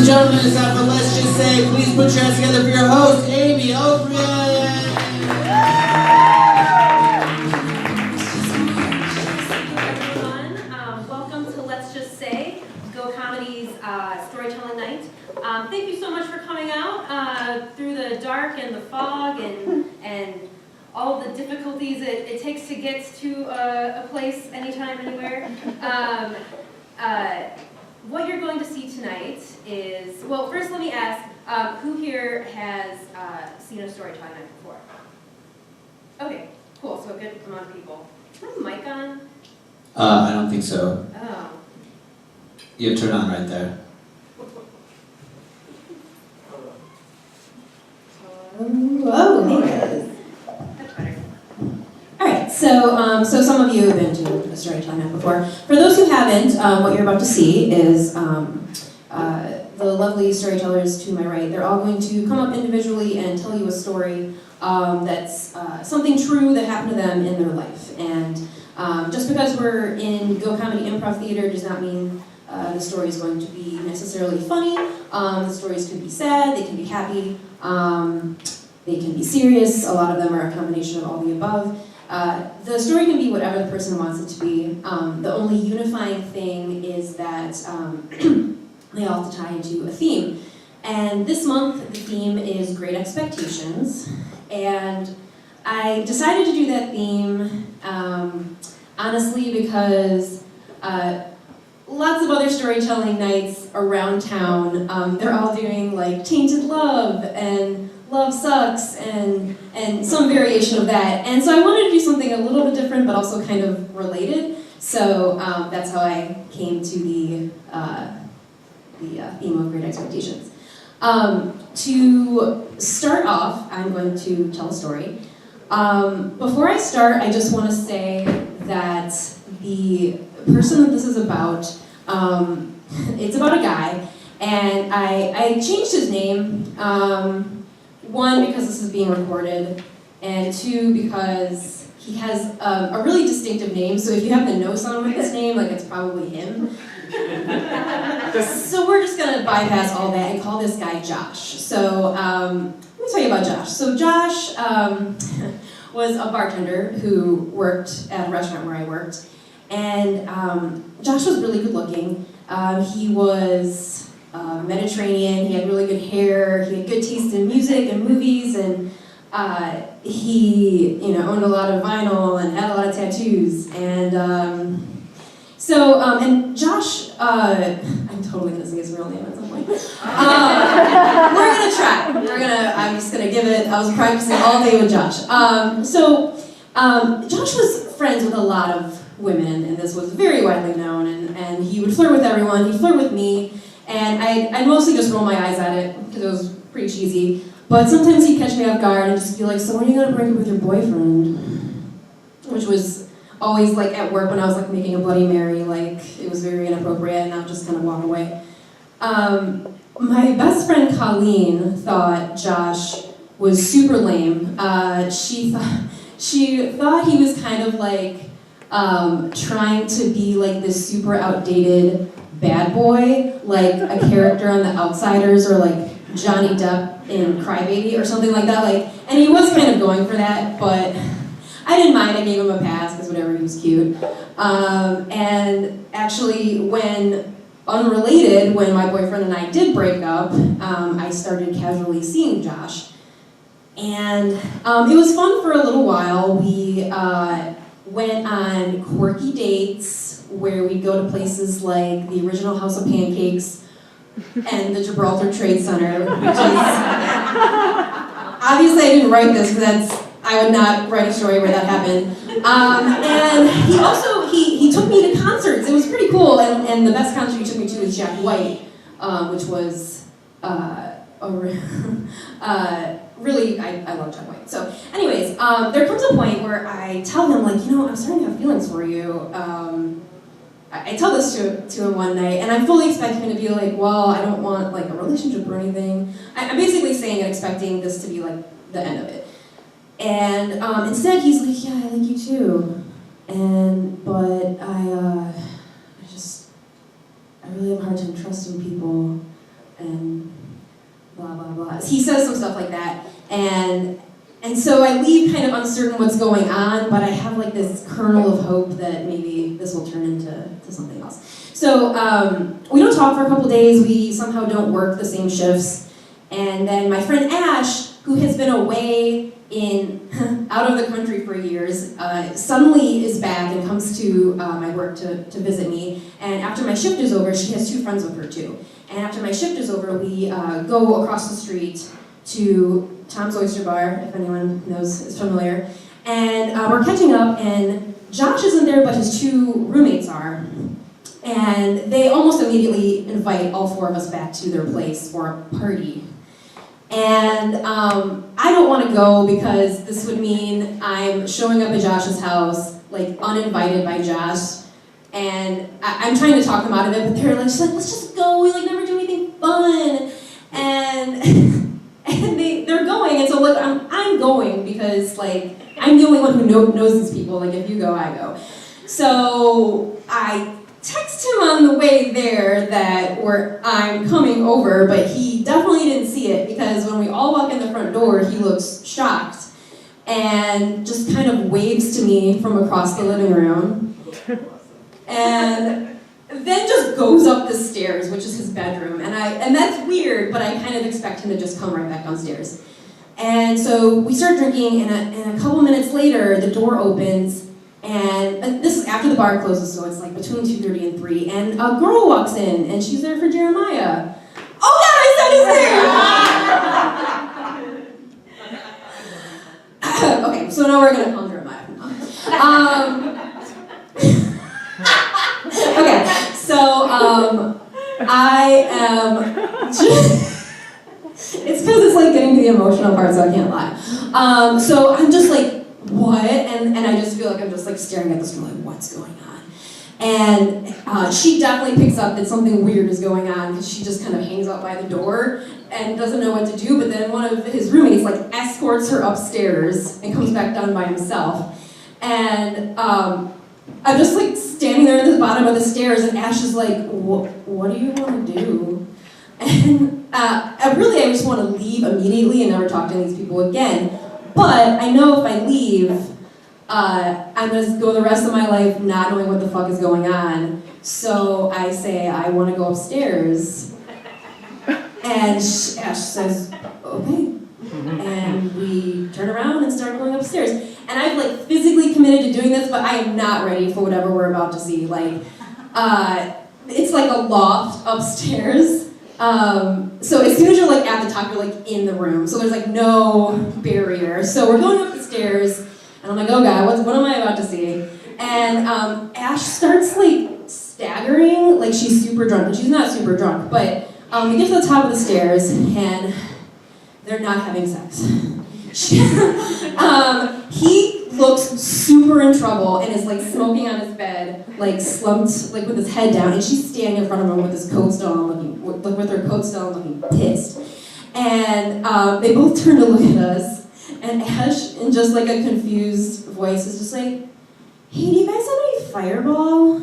and gentlemen, it's time for Let's Just Say. Please put your hands together for your host, Amy O'Brien. Everyone, welcome to Let's Just Say, Go Comedy's storytelling night. Thank you so much for coming out through the dark and the fog and all the difficulties it takes to get to a place anytime, anywhere. What you're going to see tonight is, well, first let me ask, who here has seen a storytelling night before? Okay, cool, so a good amount of people. Is my mic on? I don't think so. Oh. You have to turn on right there. Whoa, hey guys. That's better. Alright, so some of you have been to a storytelling night before. For those who haven't, what you're about to see is the lovely storytellers to my right. They're all going to come up individually and tell you a story that's something true that happened to them in their life. And just because we're in Go Comedy Improv Theater does not mean the story is going to be necessarily funny. The stories can be sad, they can be happy, they can be serious. A lot of them are a combination of all the above. The story can be whatever the person wants it to be. The only unifying thing is that they all have to tie into a theme. And this month, the theme is Great Expectations. And I decided to do that theme, honestly, because lots of other storytelling nights around town, they're all doing like Tainted Love and Love Sucks and some variation of that. And so I wanted to do something a little bit different but also kind of related. So that's how I came to the theme of Great Expectations. To start off, I'm going to tell a story. Before I start, I just want to say that the person that this is about, it's about a guy, and I changed his name, one, because this is being recorded, and two, because he has a really distinctive name, so if you happen to know someone with this name, like, it's probably him. So we're just gonna bypass all that and call this guy Josh. So let me tell you about Josh. So Josh was a bartender who worked at a restaurant where I worked. And Josh was really good looking. He was Mediterranean, he had really good hair, he had good taste in music and movies, and he owned a lot of vinyl and had a lot of tattoos. And and Josh, I'm totally gonna say his real name at some point. We're gonna try. I'm just gonna give it, I was practicing all day with Josh. Josh was friends with a lot of women, and this was very widely known, and he would flirt with everyone. He'd flirt with me, and I'd mostly just roll my eyes at it, because it was pretty cheesy, but sometimes he'd catch me off guard and just be like, so when are you gonna break up with your boyfriend? Which was always like at work when I was like making a Bloody Mary, like it was very inappropriate, and I would just kind of walk away. My best friend Colleen thought Josh was super lame. She thought he was kind of like trying to be like this super outdated bad boy, like a character on The Outsiders or like Johnny Depp in Crybaby or something like that. And he was kind of going for that, but I didn't mind. I gave him a pass because whatever, he was cute. And actually, when my boyfriend and I did break up, I started casually seeing Josh. And it was fun for a little while. We went on quirky dates where we'd go to places like the original House of Pancakes and the Gibraltar Trade Center, which is... Obviously I didn't write this because I would not write a story where that happened. And he also, he took me to concerts. It was pretty cool, and the best concert he took me to was Jack White, which was really, I love Jack White. So anyways, there comes a point where I tell him, like, I'm starting to have feelings for you. I tell this to him one night, and I'm fully expecting him to be like, well, I don't want like a relationship or anything. I'm basically saying and expecting this to be like the end of it. And instead he's like, yeah, I like you too. But I really have a hard time trusting people. And he says some stuff like that, and so I leave kind of uncertain what's going on, but I have like this kernel of hope that maybe this will turn into something else. So we don't talk for a couple days. We somehow don't work the same shifts, and then my friend Ash, who has been away out of the country for years, suddenly is back and comes to my work to visit me. And after my shift is over, she has 2 friends with her too. And after my shift is over, we go across the street to Tom's Oyster Bar, if anyone is familiar. And we're catching up, and Josh isn't there, but his 2 roommates are. And they almost immediately invite all 4 of us back to their place for a party. And I don't want to go because this would mean I'm showing up at Josh's house, like uninvited by Josh. And I'm trying to talk them out of it, but they're like, let's just go. We like never do anything fun. And they're going, and so like I'm going because like I'm the only one who knows these people. Like if you go, I go. So I text him on the way there that I'm coming over, but he definitely didn't see it because when we all walk in the front door, he looks shocked and just kind of waves to me from across the living room. And then just goes up the stairs, which is his bedroom. And that's weird, but I kind of expect him to just come right back downstairs. And so we start drinking, and a couple minutes later, the door opens, and this is after the bar closes, so it's like between 2:30 and 3, and a girl walks in, and she's there for Jeremiah. Oh God, I said his name! Okay, so now we're gonna call Jeremiah. Okay, so I am it's because it's like getting to the emotional part, so I can't lie. So I'm just like, what? And I just feel like I'm just like staring at this girl like, what's going on? And she definitely picks up that something weird is going on because she just kind of hangs out by the door and doesn't know what to do, but then one of his roommates like escorts her upstairs and comes back down by himself. And I'm just like standing there at the bottom of the stairs, and Ash is like, what do you want to do? And I just want to leave immediately and never talk to these people again. But I know if I leave, I'm going to go the rest of my life not knowing what the fuck is going on. So I say, I want to go upstairs. And Ash says, okay. And we turn around and start going upstairs. And I've like physically committed to doing this, but I am not ready for whatever we're about to see. Like, it's like a loft upstairs. So as soon as you're like at the top, you're like in the room. So there's like no barrier. So we're going up the stairs, and I'm like, oh God, what am I about to see? And Ash starts like staggering, like she's super drunk, and she's not super drunk, but we get to the top of the stairs, and they're not having sex. He looks super in trouble and is like smoking on his bed, like slumped, like with his head down, and she's standing in front of him with his coat still on, with her coat still on, looking pissed. And they both turn to look at us, and Ash, in just like a confused voice, is just like, hey, do you guys have any Fireball?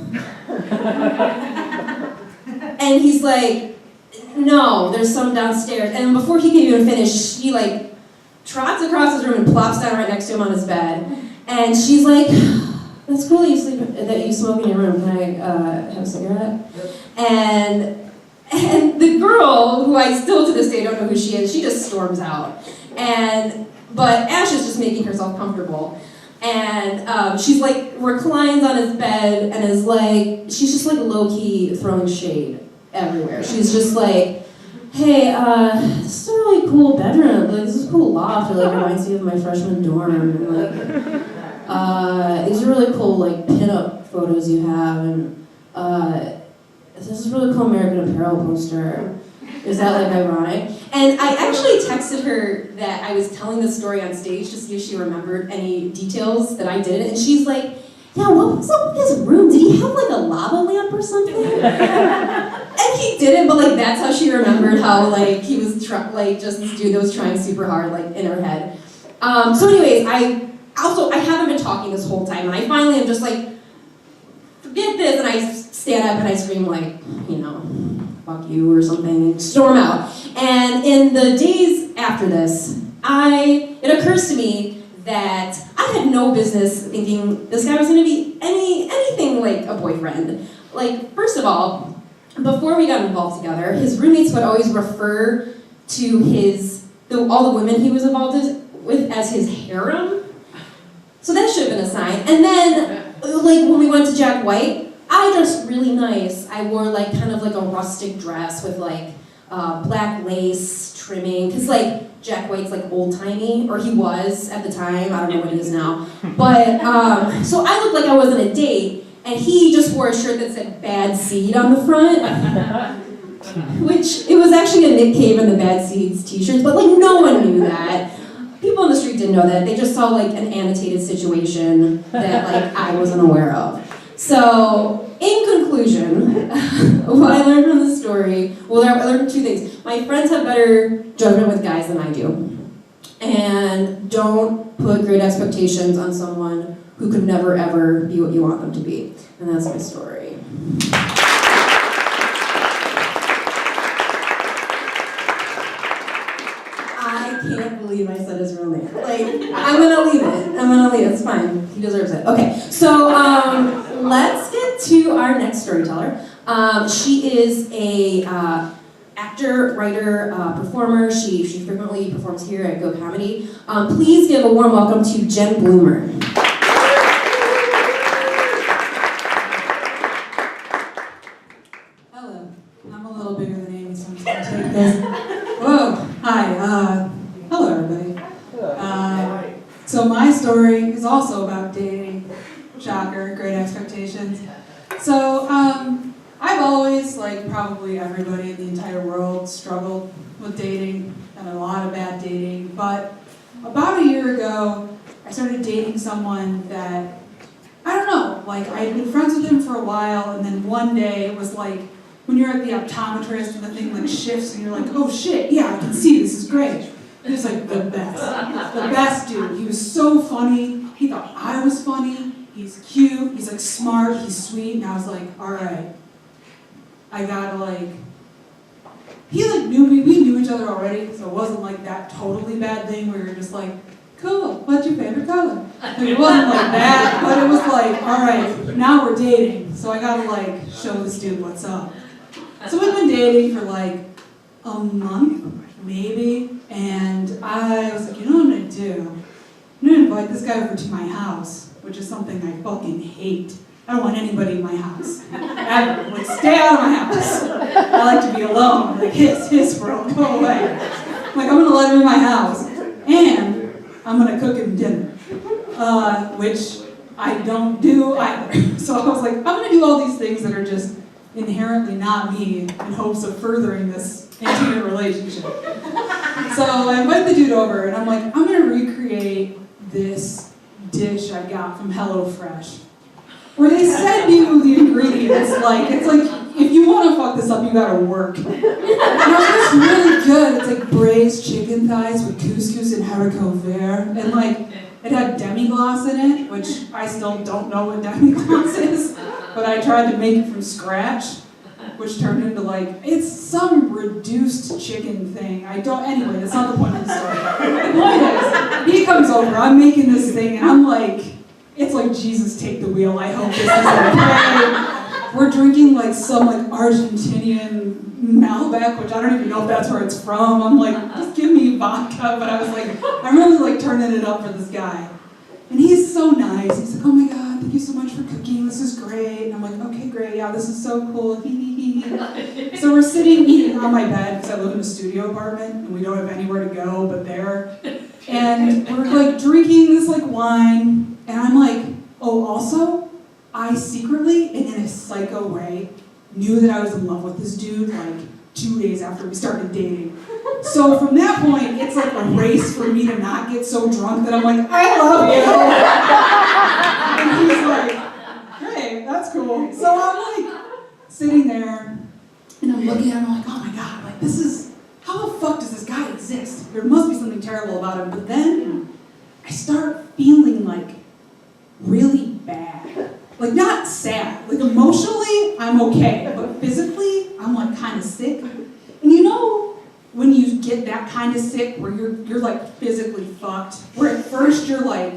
And he's like, no, there's some downstairs. And before he can even finish, she like trots across his room and plops down right next to him on his bed. And she's like, that's cool that you smoke in your room. Can I have a cigarette? Yep. And the girl, who I still to this day don't know who she is, she just storms out. But Ash is just making herself comfortable. And she's like reclines on his bed and is like, she's just like low-key throwing shade everywhere. She's just like, hey, this is a really cool bedroom. Like, this is a cool loft. It like reminds me of my freshman dorm. And like, these are really cool like pinup photos you have. And this is a really cool American Apparel poster. Is that like ironic? And I actually texted her that I was telling this story on stage to see if she remembered any details that I did. And she's like, yeah, what was up with his room? Did he have like a lava lamp or something? And he didn't, but like that's how she remembered how like he was just this dude that was trying super hard like in her head. So anyways, I haven't been talking this whole time, and I finally am just like, forget this, and I stand up and I scream like, fuck you or something, and storm out. And in the days after this, it occurs to me that I had no business thinking this guy was going to be anything like a boyfriend. Like, first of all, before we got involved together, his roommates would always refer to all the women he was involved with as his harem. So that should have been a sign. And then, like, when we went to Jack White, I dressed really nice. I wore, like, kind of like a rustic dress with, like, black lace trimming. Because, like, Jack White's, like, old-timey, or he was at the time. I don't know what he is now. But, so I looked like I was on a date, and he just wore a shirt that said Bad Seed on the front. Which, it was actually a Nick Cave and the Bad Seeds t-shirts, but, like, no one knew that. People on the street didn't know that. They just saw, like, an annotated situation that, like, I wasn't aware of. So, in conclusion, what I learned from this story, well, I learned two things. My friends have better judgment with guys than I do. And don't put great expectations on someone who could never, ever be what you want them to be. And that's my story. I can't believe I said his real name. Like, I'm gonna leave it. It's fine. He deserves it. Okay, so let's get to our next storyteller. She is a actor, writer, performer. She frequently performs here at Go Comedy. Please give a warm welcome to Jen Bloomer. Hello. I'm a little bigger than Amy, so I'm just gonna take this. Whoa. Hi. Hello, everybody. So my story is also about dating. Shocker. Great expectations. So I've always, like probably everybody in the entire world, struggled with dating, done a lot of bad dating. But about a year ago, I started dating someone that, I don't know, like I had been friends with him for a while, and then one day it was like, when you're at the optometrist and the thing like shifts and you're like, oh shit, yeah, I can see, this is great. He was like the best dude. He was so funny. He thought I was funny. He's cute. He's like smart. He's sweet. And I was like, all right, I gotta like. He like knew me. We knew each other already, so it wasn't like that totally bad thing where you're just like, cool. What's your favorite color? Like, it wasn't like that, but it was like, all right, now we're dating, so I gotta like show this dude what's up. So we've been dating for like a month, maybe, and I was like, you know what I'm gonna do? I'm gonna invite this guy over to my house, which is something I fucking hate. I don't want anybody in my house. Ever. Like, stay out of my house. I like to be alone. Like, hiss, bro, go away. Like, I'm gonna let him in my house, and I'm gonna cook him dinner, which I don't do either. So I was like, I'm gonna do all these things that are just inherently not me in hopes of furthering this intimate relationship. So I invite the dude over, and I'm like, I'm gonna recreate this dish I got from HelloFresh, where they send you the ingredients, like, it's like, if you want to fuck this up, you gotta work. And I was like, it's really good. It's like braised chicken thighs with couscous and haricot vert, and like, it had demi-glace in it, which I still don't know what demi-glace is, but I tried to make it from scratch, which turned into like, it's some reduced chicken thing. Anyway, that's not the point of the story. The point is, he comes over, I'm making this thing, and I'm like, it's like, Jesus, take the wheel, I hope this is okay. We're drinking like some like Argentinian Malbec, which I don't even know if that's where it's from. I'm like, just give me vodka, but I was like, I'm really like turning it up for this guy. And he's so nice. He's like, oh my God, thank you so much for cooking. This is great. And I'm like, okay, great. Yeah, this is so cool. So we're sitting eating on my bed because I live in a studio apartment and we don't have anywhere to go but there. And we're like drinking this like wine. And I'm like, oh, also, I secretly and in a psycho way knew that I was in love with this dude like 2 days after we started dating. So from that point, it's like a race for me to not get so drunk that I'm like, I love you. And he's like, great, that's cool. So I'm like sitting there and I'm looking at him, I'm like, oh my God, like this is, how the fuck does this guy exist? There must be something terrible about him. But then I start feeling like really bad. Like not sad, like emotionally I'm okay, but physically I'm like kind of sick. And you know, when you get that kind of sick where you're like physically fucked, where at first you're like,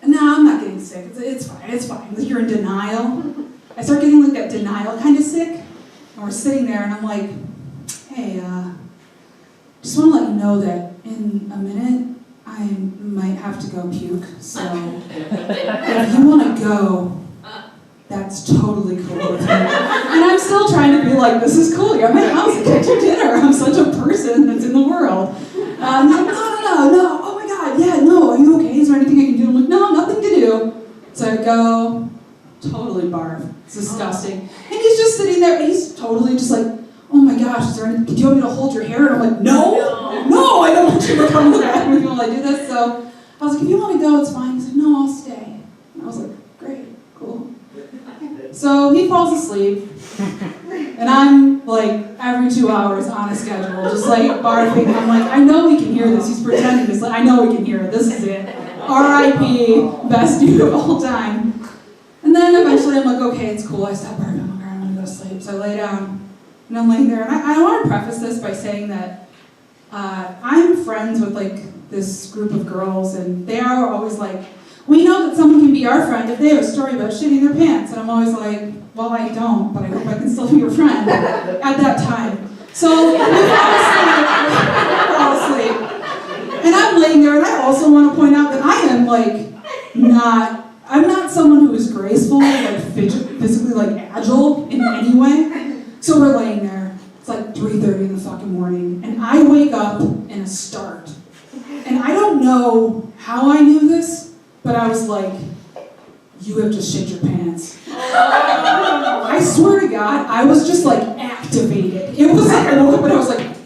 no, I'm not getting sick, it's fine, like you're in denial. I start getting like that denial kind of sick, and we're sitting there and I'm like, hey, just want to let you know that in a minute I might have to go puke, so if you want to go, that's totally cool with me. And I'm still trying to be like, this is cool, you're at my house, I cooked you dinner, I'm such a person that's in the world. I'm like, no, oh my god, yeah, no, are you okay? Is there anything I can do? I'm like, no, nothing to do. So I go, totally barf, it's disgusting. And he's just sitting there, and he's totally just like, oh my gosh, is there anything, do you want me to hold your hair? And I'm like, no, I don't want you to come to the bathroom with me while I do this. So I was like, if you want to go, it's fine. He's like, no, I'll stay. And I was like, great, cool. So he falls asleep, and I'm like every 2 hours on a schedule, just like barfing. I'm like, I know we can hear this. He's pretending this. Like, I know we can hear it. This is it. R.I.P. Best dude of all time. And then eventually I'm like, okay, it's cool. I stop barfing. I'm like, I'm gonna go to sleep. So I lay down, and I'm laying there. And I want to preface this by saying that I'm friends with like this group of girls, and they are always like, we know that someone can be our friend if they have a story about shitting their pants. And I'm always like, well, I don't, but I hope I can still be your friend at that time. So we fall asleep. And I'm laying there, and I also want to point out that I am like I'm not someone who is graceful, like physically like agile in any way. So we're laying there. It's like 3:30 in the fucking morning, and I wake up in a start. And I don't know how I knew this, but I was like, you have just shit your pants. I swear to God, I was just like activated. It was like, I woke up and I was like,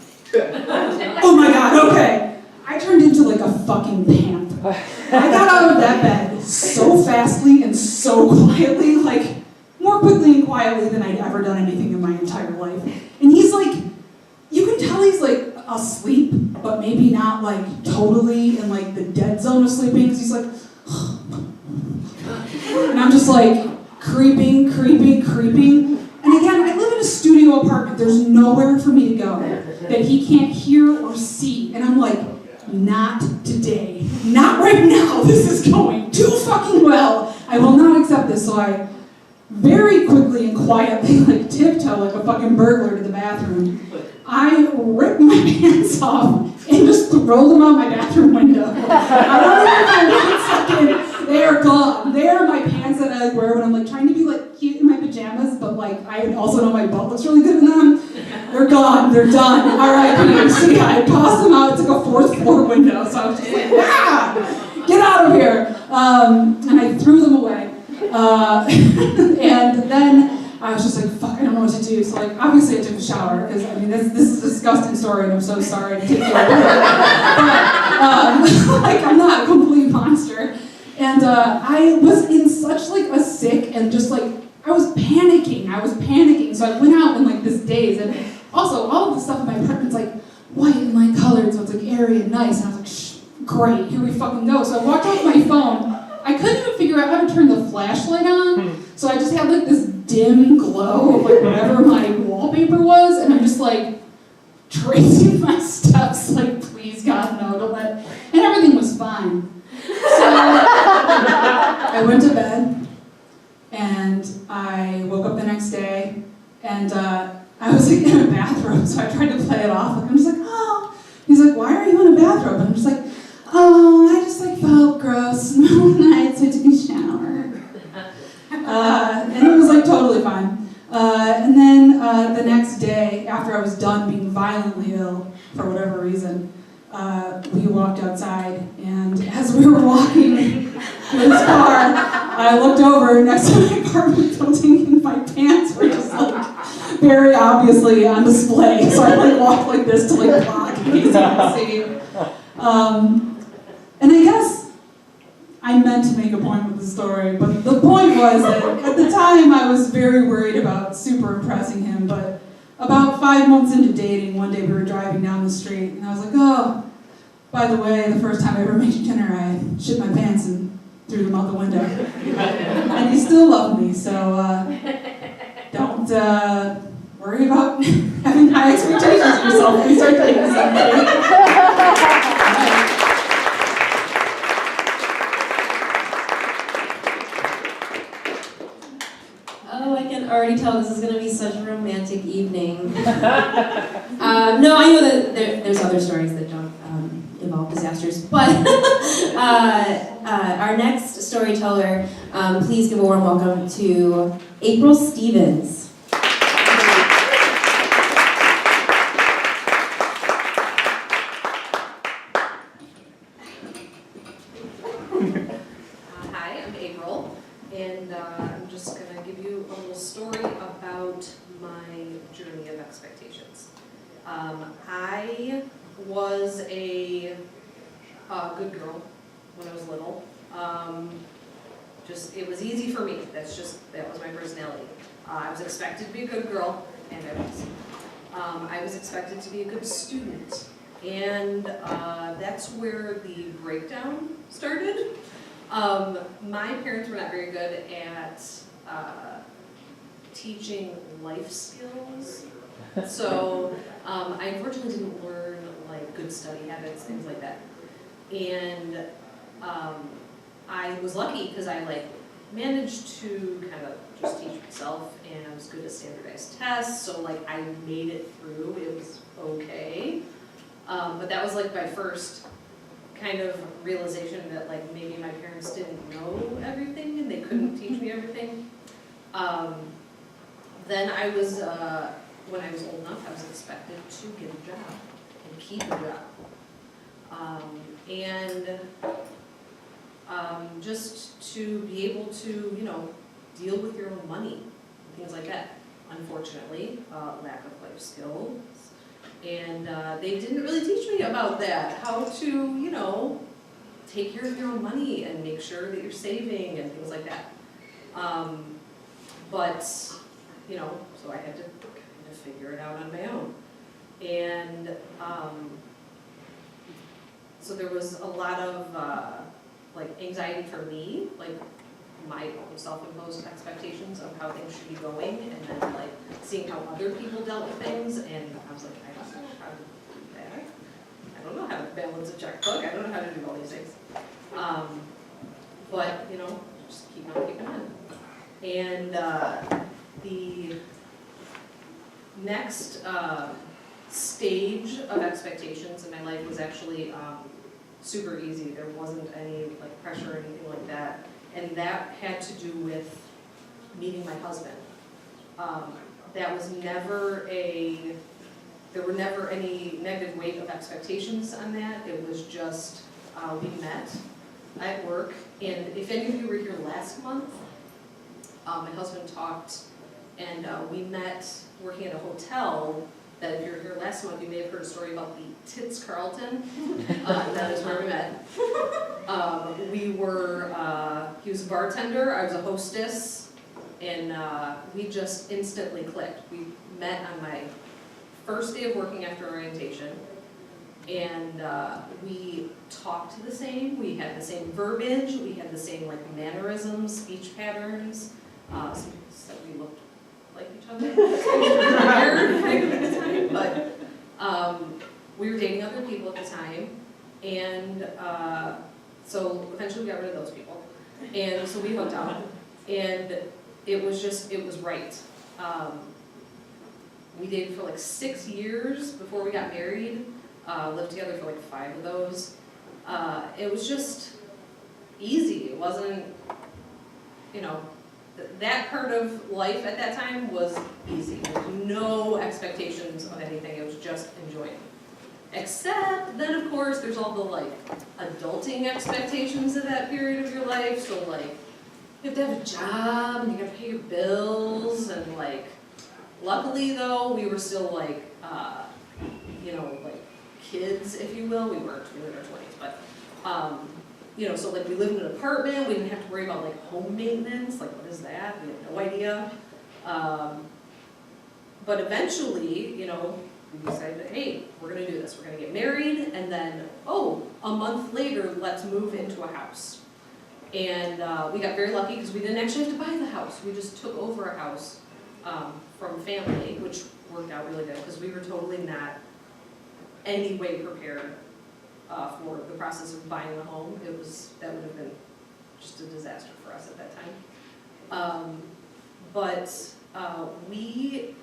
oh my God, okay. I turned into like a fucking panther. I got out of that bed so fastly and so quietly, like more quickly and quietly than I'd ever done anything in my entire life. And he's like, you can tell he's like asleep, but maybe not like totally in like the dead zone of sleeping, because he's like, and I'm just like creeping. And again, I live in a studio apartment. There's nowhere for me to go that he can't hear or see. And I'm like, not today. Not right now. This is going too fucking well. I will not accept this. So I very quickly and quietly like tiptoe like a fucking burglar to the bathroom. I rip my pants off and just throw them out my bathroom window. I don't know if 1 second. They are gone. They are my pants that I wear when I'm like trying to be like cute in my pajamas, but like I also know my butt looks really good in them. They're gone. They're done. R.I.P. So yeah, I tossed them out. It's like a 4th floor window. So I was just like, get out of here. And I threw them away. And then I was just like, fuck, I don't know what to do. So like, obviously I took a shower, because I mean, this is a disgusting story, and I'm so sorry to take care of it. But, like, I'm not a complete monster. And I was in such like a sick and just like, I was panicking. So I went out in like this daze, and also all of the stuff in my apartment's like white and light colored, so it's like airy and nice. And I was like, shh, great, here we fucking go. So I walked out with my phone. I couldn't even figure out how to turn the flashlight on, so I just had like this dim glow of like whatever my wallpaper was, and I'm just like tracing my steps, like please God no, don't let, and everything was fine. So I went to bed, and I woke up the next day, and I was like in a bathrobe, so I tried to play it off. Like I'm just like, oh. He's like, why are you in a bathrobe? And I'm just like, oh, I just like felt gross in the middle of the night, so I took a shower. And it was like totally fine. And then the next day, after I was done being violently ill for whatever reason, we walked outside, and as we were walking to his car, I looked over next to my apartment building, and my pants were just like very obviously on display. So I like walked like this to like block in case you could see. And I guess I meant to make a point with the story, but the point was that at the time I was very worried about super impressing him, but about 5 months into dating, one day we were driving down the street, and I was like, oh, by the way, the first time I ever made you dinner, I shit my pants and threw them out the window. And he still loved me, so don't worry about having high expectations of yourself when you start dating. No, I know that there's other stories that don't involve disasters, but our next storyteller, please give a warm welcome to April Stevens. Hi, I'm April, and I'm just going to give you a little story about my journey of expectations. I was a good girl when I was little. It was easy for me. That was my personality. I was expected to be a good girl, and I was. I was expected to be a good student, and that's where the breakdown started. My parents were not very good at teaching life skills, so I unfortunately didn't learn like good study habits, things like that. And I was lucky because I managed to kind of just teach myself, and I was good at standardized tests, so I made it through. It was okay, but that was my first kind of realization that maybe my parents didn't know everything and they couldn't teach me everything. Then I was, when I was old enough, I was expected to get a job and keep a job. Just to be able to, deal with your own money, things like that. Unfortunately, lack of life skills. And they didn't really teach me about that, how to, take care of your own money and make sure that you're saving and things like that. But, so I had to kind of figure it out on my own. And so there was a lot of anxiety for me, my own self-imposed expectations of how things should be going, and then seeing how other people dealt with things, and I was I don't know how to do that. I don't know how to balance a checkbook. I don't know how to do all these things. But just keep on keeping on. And the next stage of expectations in my life was actually super easy. There wasn't any pressure or anything like that. And that had to do with meeting my husband. That was there were never any negative weight of expectations on that. It was just, we met at work. And if any of you were here last month, my husband talked, and we met working at a hotel that if you were here last month, you may have heard a story about the Ritz-Carlton. That is where we met. He was a bartender, I was a hostess, and we just instantly clicked. We met on my first day of working after orientation, and we talked the same, we had the same verbiage, we had the same mannerisms, speech patterns. Some people said we looked like each other. Weird kind of at the time, but we were dating other people at the time, and so eventually we got rid of those people, and so we hooked up, and it was right. We dated for 6 years before we got married, lived together for 5 of those. It was just easy. It wasn't, that part of life at that time was easy. There was no expectations of anything. It was just enjoying. Except then, of course, there's all the adulting expectations of that period of your life. So you have to have a job and you got to pay your bills, and luckily though we were still kids, if you will. We weren't. We were in our 20s, but so we lived in an apartment. We didn't have to worry about home maintenance. What is that? We had no idea. But eventually, we decided, hey, we're going to do this. We're going to get married, and then, a month later, let's move into a house. And we got very lucky because we didn't actually have to buy the house. We just took over a house from family, which worked out really good because we were totally not any way prepared for the process of buying a home. That would have been just a disaster for us at that time. But we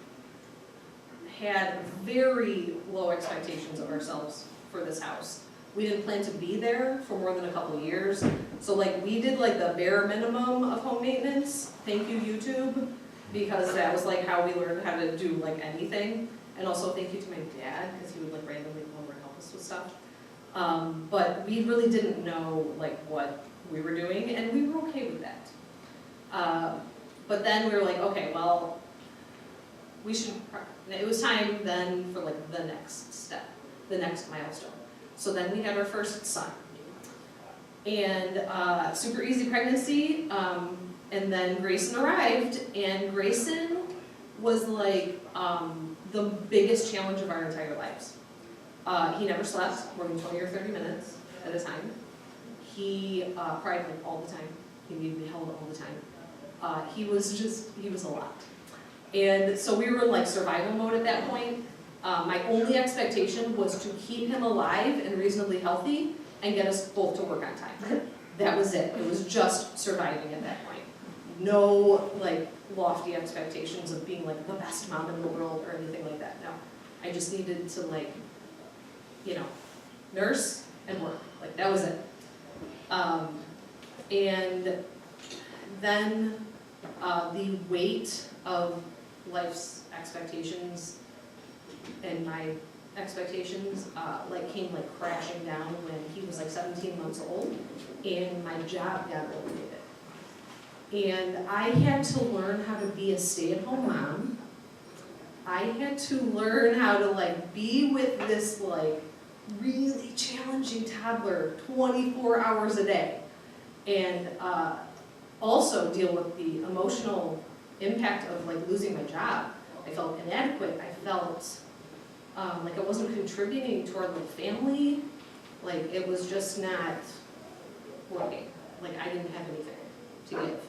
had very low expectations of ourselves for this house. We didn't plan to be there for more than a couple of years. So like we did like the bare minimum of home maintenance. Thank you, YouTube, because that was like how we learned how to do like anything. And also thank you to my dad, because he would like randomly come over and help us with stuff. But we really didn't know like what we were doing, and we were okay with that. But then we were like, okay, well, it was time then for like the next step, the next milestone. So then we had our first son. And super easy pregnancy, and then Grayson arrived, and Grayson was like the biggest challenge of our entire lives. He never slept more than 20 or 30 minutes at a time. He cried like all the time. He needed to be held all the time. He was a lot. And so we were in like survival mode at that point. My only expectation was to keep him alive and reasonably healthy and get us both to work on time. That was it. It was just surviving at that point. No like lofty expectations of being like the best mom in the world or anything like that. No, I just needed to like, you know, nurse and work. Like that was it. And then the weight of life's expectations and my expectations like came like crashing down when he was like 17 months old and my job got eliminated. And I had to learn how to be a stay-at-home mom. I had to learn how to like be with this like really challenging toddler 24 hours a day. And also deal with the emotional impact of like losing my job. I felt inadequate. I felt like I wasn't contributing to our little family. Like it was just not working. Like I didn't have anything to give.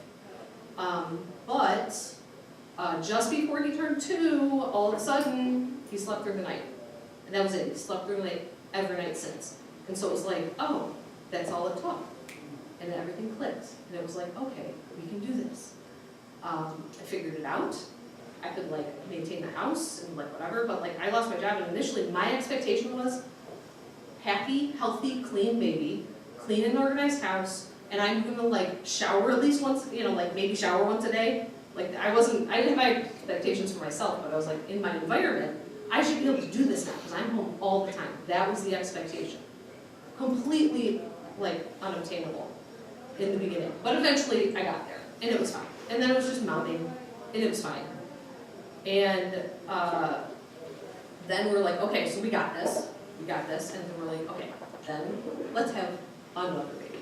But just before he turned 2, all of a sudden he slept through the night. And that was it. He slept through the night every night since. And so it was like, oh, that's all it took. And then everything clicked. And it was like, okay, we can do this. I figured it out. I could like maintain the house and like whatever, but like I lost my job, and initially my expectation was happy, healthy, clean baby, clean and organized house, and I'm gonna like shower at least once, you know, like maybe shower once a day. Like I didn't have my expectations for myself, but I was like in my environment, I should be able to do this now because I'm home all the time. That was the expectation. Completely like unobtainable in the beginning, but eventually I got there and it was fine. And then it was just mounting and it was fine. And then we're like, okay, so we got this, and then we're like, okay, then let's have another baby.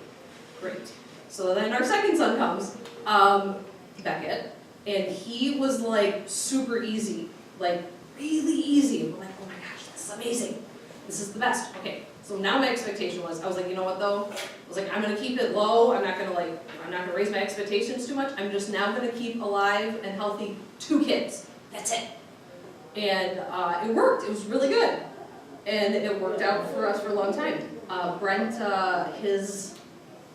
Great. So then our second son comes, Beckett, and he was like super easy, like really easy. And we're like, oh my gosh, this is amazing. This is the best. Okay, so now my expectation was, I was like, you know what though? I was like, I'm gonna keep it low. I'm not gonna raise my expectations too much. I'm just now gonna keep alive and healthy 2 kids. That's it. And it worked. It was really good. And it worked out for us for a long time. Brent, his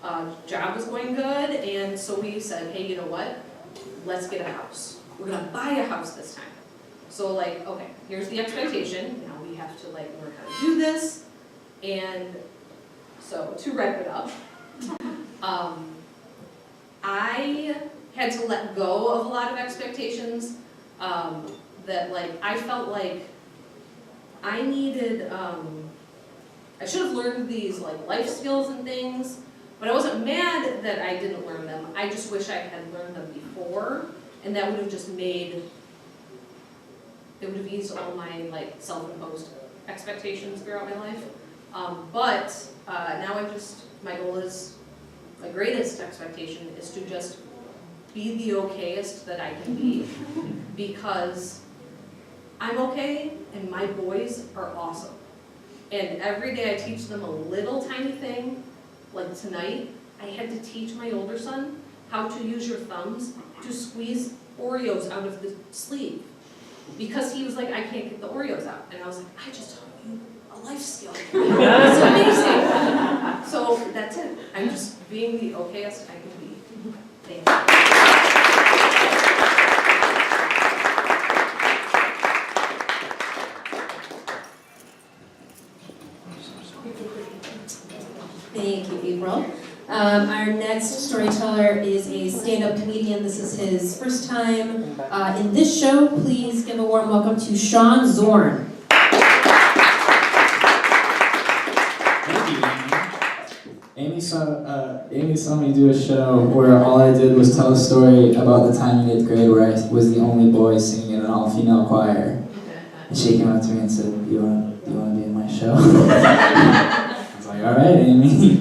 job was going good, and so we said, hey, you know what? Let's get a house. We're gonna buy a house this time. So like, okay, here's the expectation. Now we have to like learn how to do this. And so to wrap it up, I had to let go of a lot of expectations. That like, I felt like I needed, I should have learned these like life skills and things, but I wasn't mad that I didn't learn them. I just wish I had learned them before, and that would have just it would have eased all my like self-imposed expectations throughout my life. But now my goal is, my greatest expectation is to just be the okayest that I can be, because I'm okay and my boys are awesome. And every day I teach them a little tiny thing. Like tonight, I had to teach my older son how to use your thumbs to squeeze Oreos out of the sleeve. Because he was like, I can't get the Oreos out. And I was like, I just taught you a life skill. It's amazing. So that's it. I'm just being the okayest I can be. Thank you. Thank you, April. Our next storyteller is a stand-up comedian. This is his first time in this show. Please give a warm welcome to Sean Zorn. Thank you, Amy. Amy saw me do a show where all I did was tell a story about the time in 8th grade where I was the only boy singing in an all-female choir. And she came up to me and said, do you want to be in my show? I was like, all right, Amy.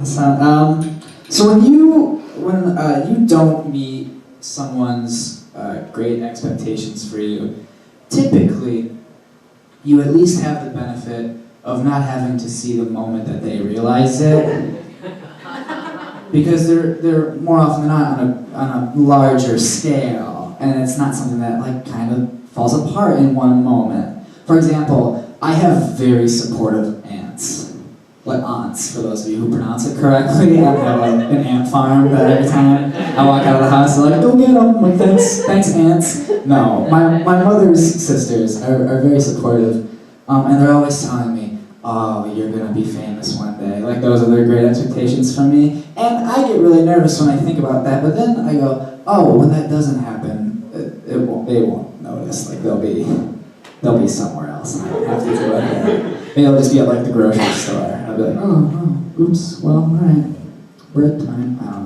So when you don't meet someone's great expectations for you, typically you at least have the benefit of not having to see the moment that they realize it, because they're more often than not on a larger scale, and it's not something that like kind of falls apart in one moment. For example, I have very supportive aunts. Like aunts, for those of you who pronounce it correctly. I have like an ant farm that every time I walk out of the house, they're like, go get them. I'm like, thanks ants. No, my mother's sisters are very supportive, and they're always telling me, oh, you're gonna be famous one day. Like those are their great expectations from me. And I get really nervous when I think about that, but then I go, oh, when that doesn't happen, they won't notice. Like they'll be somewhere else. I don't have to do it. Maybe I'll just be at like the grocery store. I'll be like, oh, oops, well, all right, bread time. I don't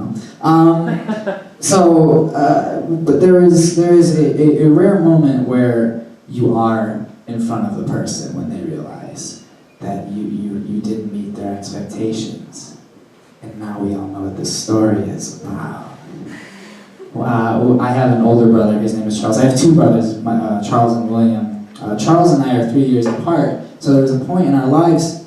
know. But there is a rare moment where you are in front of the person when they realize that you didn't meet their expectations, and now we all know what this story is about. I have an older brother. His name is Charles. I have two brothers, Charles and William. Charles and I are 3 years apart, so there was a point in our lives,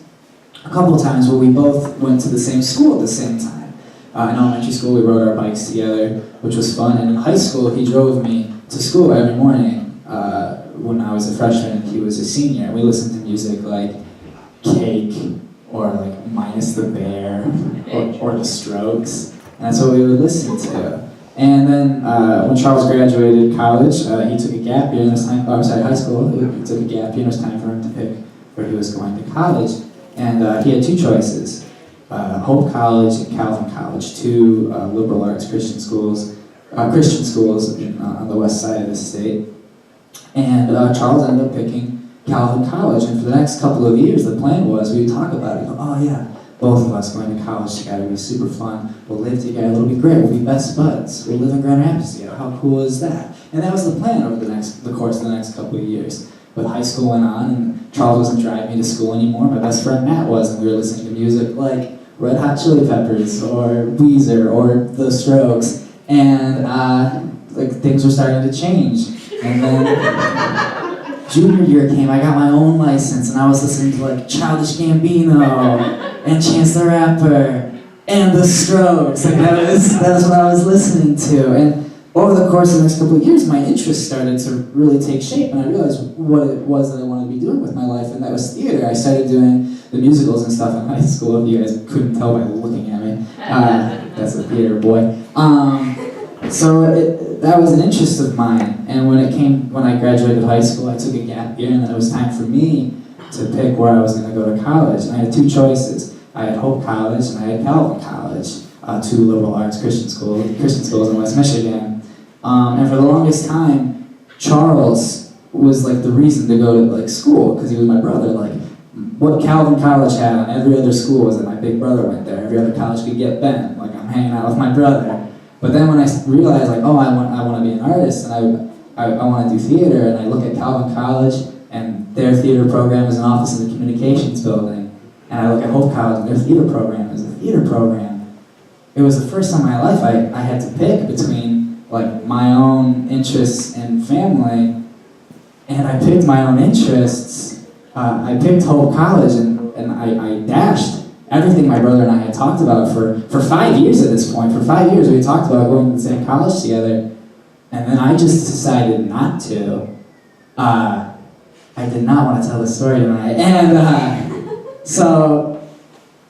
a couple of times, where we both went to the same school at the same time. In elementary school, we rode our bikes together, which was fun, and in high school, he drove me to school every morning when I was a freshman and he was a senior. We listened to music like Cake, or like Minus the Bear, or The Strokes, and that's what we would listen to. And then when Charles graduated college, he took a gap year, and it was time, high school, he took a gap year, and it was time for him to pick where he was going to college. And he had two choices, Hope College and Calvin College, two liberal arts Christian schools on the west side of the state. And Charles ended up picking Calvin College, and for the next couple of years, the plan was we would talk about it, go, oh yeah, both of us going to college together, it'll be super fun, we'll live together, it'll be great, we'll be best buds, we'll live in Grand Rapids together, how cool is that? And that was the plan over the course of the next couple of years. But high school went on, and Charles wasn't driving me to school anymore, my best friend Matt was, and we were listening to music like Red Hot Chili Peppers, or Weezer, or The Strokes, and like things were starting to change. And then junior year came, I got my own license, and I was listening to like Childish Gambino, and Chance the Rapper, and The Strokes. Like that was what I was listening to. And over the course of the next couple of years, my interest started to really take shape, and I realized what it was that I wanted to be doing with my life, and that was theater. I started doing the musicals and stuff in high school. If you guys couldn't tell by looking at me, that's a theater boy. So that was an interest of mine, and when I graduated high school, I took a gap year, and then it was time for me to pick where I was going to go to college. And I had two choices. I had Hope College and I had Calvin College, two liberal arts Christian schools in West Michigan. And for the longest time, Charles was like the reason to go to like school, because he was my brother. Like what Calvin College had on every other school was that my big brother went there. Every other college could get Ben. Like I'm hanging out with my brother. But then when I realized like, oh, I want to be an artist, and I want to do theater, and I look at Calvin College, and their theater program is an office in the communications building, and I look at Hope College, and their theater program is a theater program. It was the first time in my life I had to pick between like my own interests and family, and I picked my own interests. I picked Hope College, and I dashed everything my brother and I had talked about for 5 years at this point. For 5 years we had talked about going to the same college together, and then I just decided not to. I did not want to tell the story tonight, and so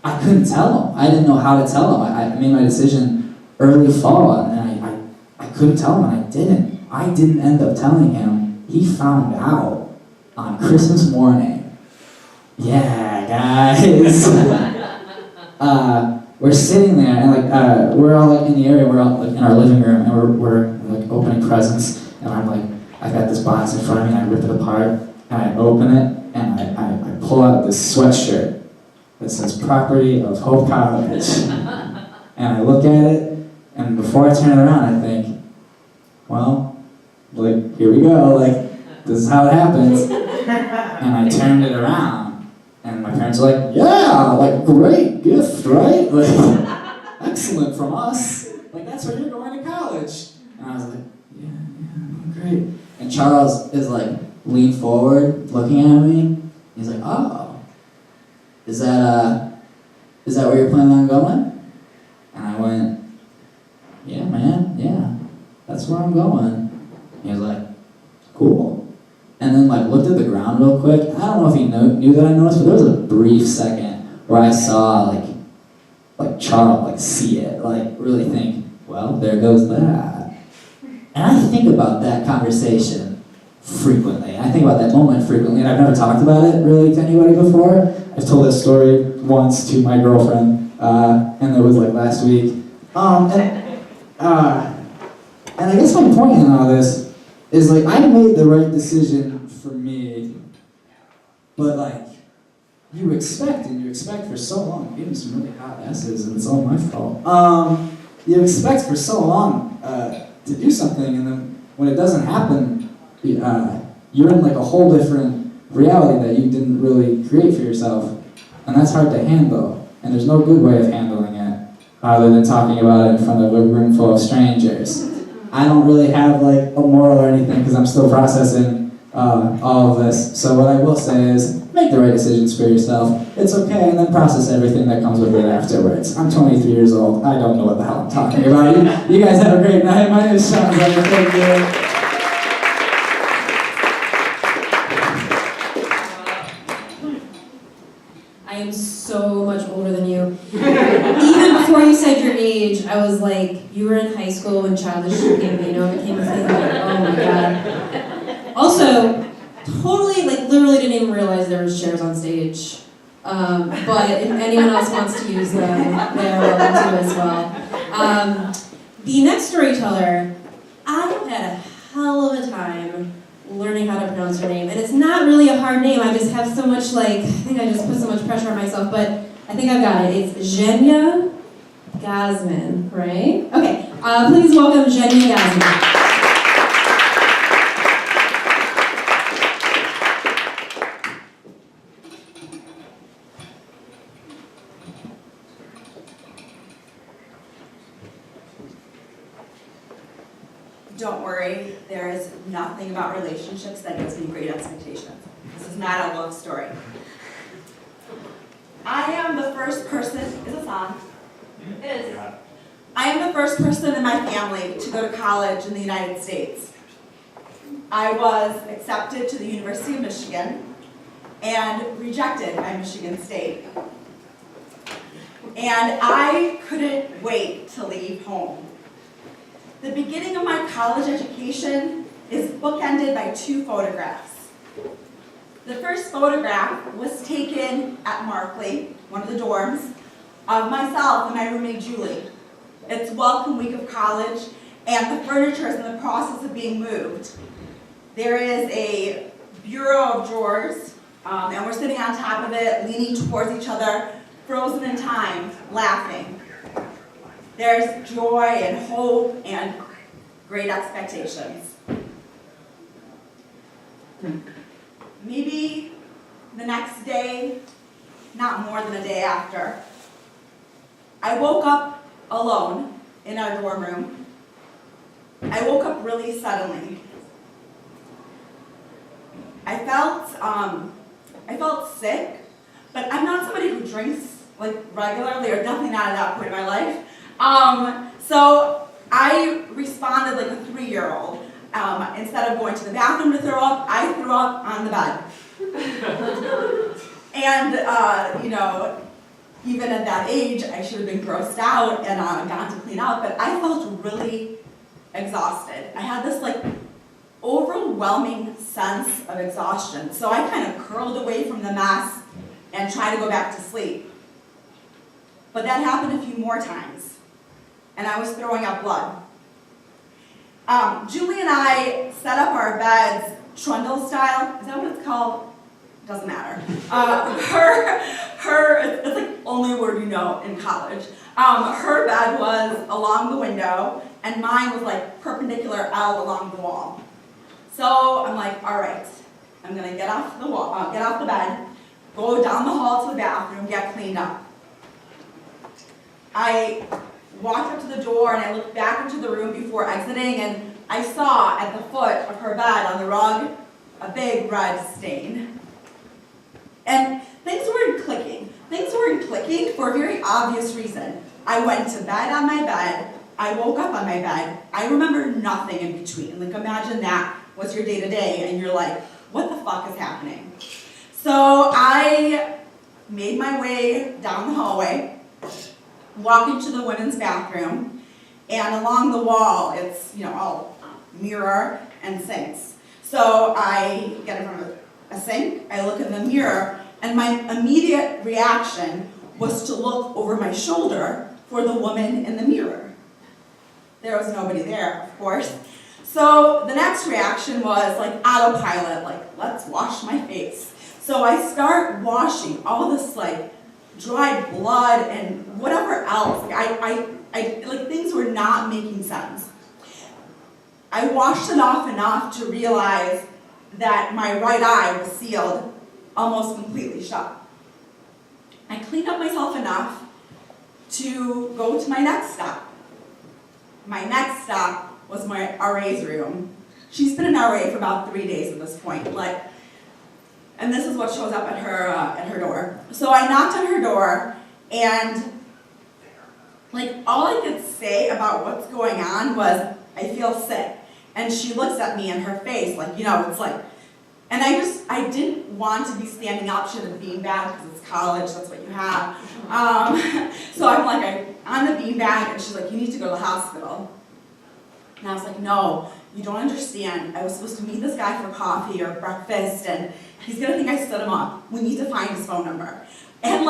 I couldn't tell him. I didn't know how to tell him. I made my decision early fall, and I couldn't tell him, and I didn't. I didn't end up telling him. He found out on Christmas morning. Yeah, guys. we're sitting there, and like we're all like in the area, we're all like in our living room, and we're like opening presents, and I'm like, I got this box in front of me, and I rip it apart, and I open it, and I pull out this sweatshirt that says "Property of Hope College," and I look at it, and before I turn it around, I think, well, like here we go, like this is how it happens, and I turned it around, and my parents were like, yeah, like great gift, right? Like excellent from us, like that's where you're going to college, and I was like, yeah, great. And Charles is like leaned forward, looking at me. He's like, oh, is that where you're planning on going? And I went, yeah, man, yeah, that's where I'm going. He was like, cool. And then like looked at the ground real quick. I don't know if he knew that I noticed, but there was a brief second where I saw like Charles like see it, like really think, well, there goes that. And I think about that conversation frequently. I think about that moment frequently, and I've never talked about it really to anybody before. I've told this story once to my girlfriend, and it was like last week. And I guess my point in all this is like I made the right decision for me, but like you expect for so long. I'm getting some really hot S's, and it's all my fault. You expect for so long to do something, and then when it doesn't happen, you're in like a whole different reality that you didn't really create for yourself, and that's hard to handle. And there's no good way of handling it other than talking about it in front of a room full of strangers. I don't really have like a moral or anything because I'm still processing all of this. So what I will say is make the right decisions for yourself. It's okay, and then process everything that comes with it afterwards. I'm 23 years old. I don't know what the hell I'm talking about. You guys have a great night. My name is Sean. Thank you. I am so much older than you. Even before you said your age, I was like, you were in high school when Childish Gambino became a thing. Like, oh my god. Also, totally, like, literally didn't even realize there was chairs on stage. But if anyone else wants to use them, they are welcome to as well. The next storyteller, I had a hell of a time learning how to pronounce her name. And it's not really a hard name. I just have so much, like, I think I just put so much pressure on myself, but I think I've got it. It's Zhenya Gazman, right? Okay, please welcome Zhenya Gazman. Don't worry, there is nothing about relationships that gives me great expectations. This is not a love story. I am the first person, is this on? It is. I am the first person in my family to go to college in the United States. I was accepted to the University of Michigan and rejected by Michigan State. And I couldn't wait to leave home. The beginning of my college education is bookended by two photographs. The first photograph was taken at Markley, one of the dorms, of myself and my roommate Julie. It's welcome week of college, and the furniture is in the process of being moved. There is a bureau of drawers, and we're sitting on top of it, leaning towards each other, frozen in time, laughing. There's joy and hope and great expectations. Maybe the next day, not more than a day after, I woke up alone in our dorm room. I woke up really suddenly. I felt sick, but I'm not somebody who drinks like regularly, or definitely not at that point in my life. So I responded like a 3-year-old. Instead of going to the bathroom to throw up, I threw up on the bed. And, even at that age, I should have been grossed out and gone to clean up, but I felt really exhausted. I had this like overwhelming sense of exhaustion. So I kind of curled away from the mess and tried to go back to sleep. but that happened a few more times, and I was throwing up blood. Julie and I set up our beds trundle style. Is that what it's called? Doesn't matter. It's like only a word you know in college. Her bed was along the window, and mine was like perpendicular out along the wall. So I'm like, all right, I'm gonna get off the bed, go down the hall to the bathroom, get cleaned up. I walked up to the door and I looked back into the room before exiting, and I saw at the foot of her bed on the rug a big red stain. And things weren't clicking. Things weren't clicking for a very obvious reason. I went to bed on my bed, I woke up on my bed, I remember nothing in between. Like, imagine that was your day-to-day and you're like, what the fuck is happening? So I made my way down the hallway, walk into the women's bathroom, and along the wall, it's, all mirror and sinks. So I get in front of a sink, I look in the mirror, and my immediate reaction was to look over my shoulder for the woman in the mirror. There was nobody there, of course. So the next reaction was like autopilot, like, let's wash my face. So I start washing all this like dried blood and whatever else. Like things were not making sense. I washed it off enough to realize that my right eye was sealed almost completely shut. I cleaned up myself enough to go to my next stop. My next stop was my RA's room. She's been an RA for about 3 days at this point, and this is what shows up at her door. So I knocked on her door, and all I could say about what's going on was, I feel sick. And she looks at me and her face, it's like, and I didn't want to be standing up. She had a beanbag because it's college, that's what you have. So I'm on the beanbag, and she's like, you need to go to the hospital. And I was like, no, you don't understand. I was supposed to meet this guy for coffee or breakfast, and he's gonna think I stood him up. We need to find his phone number. And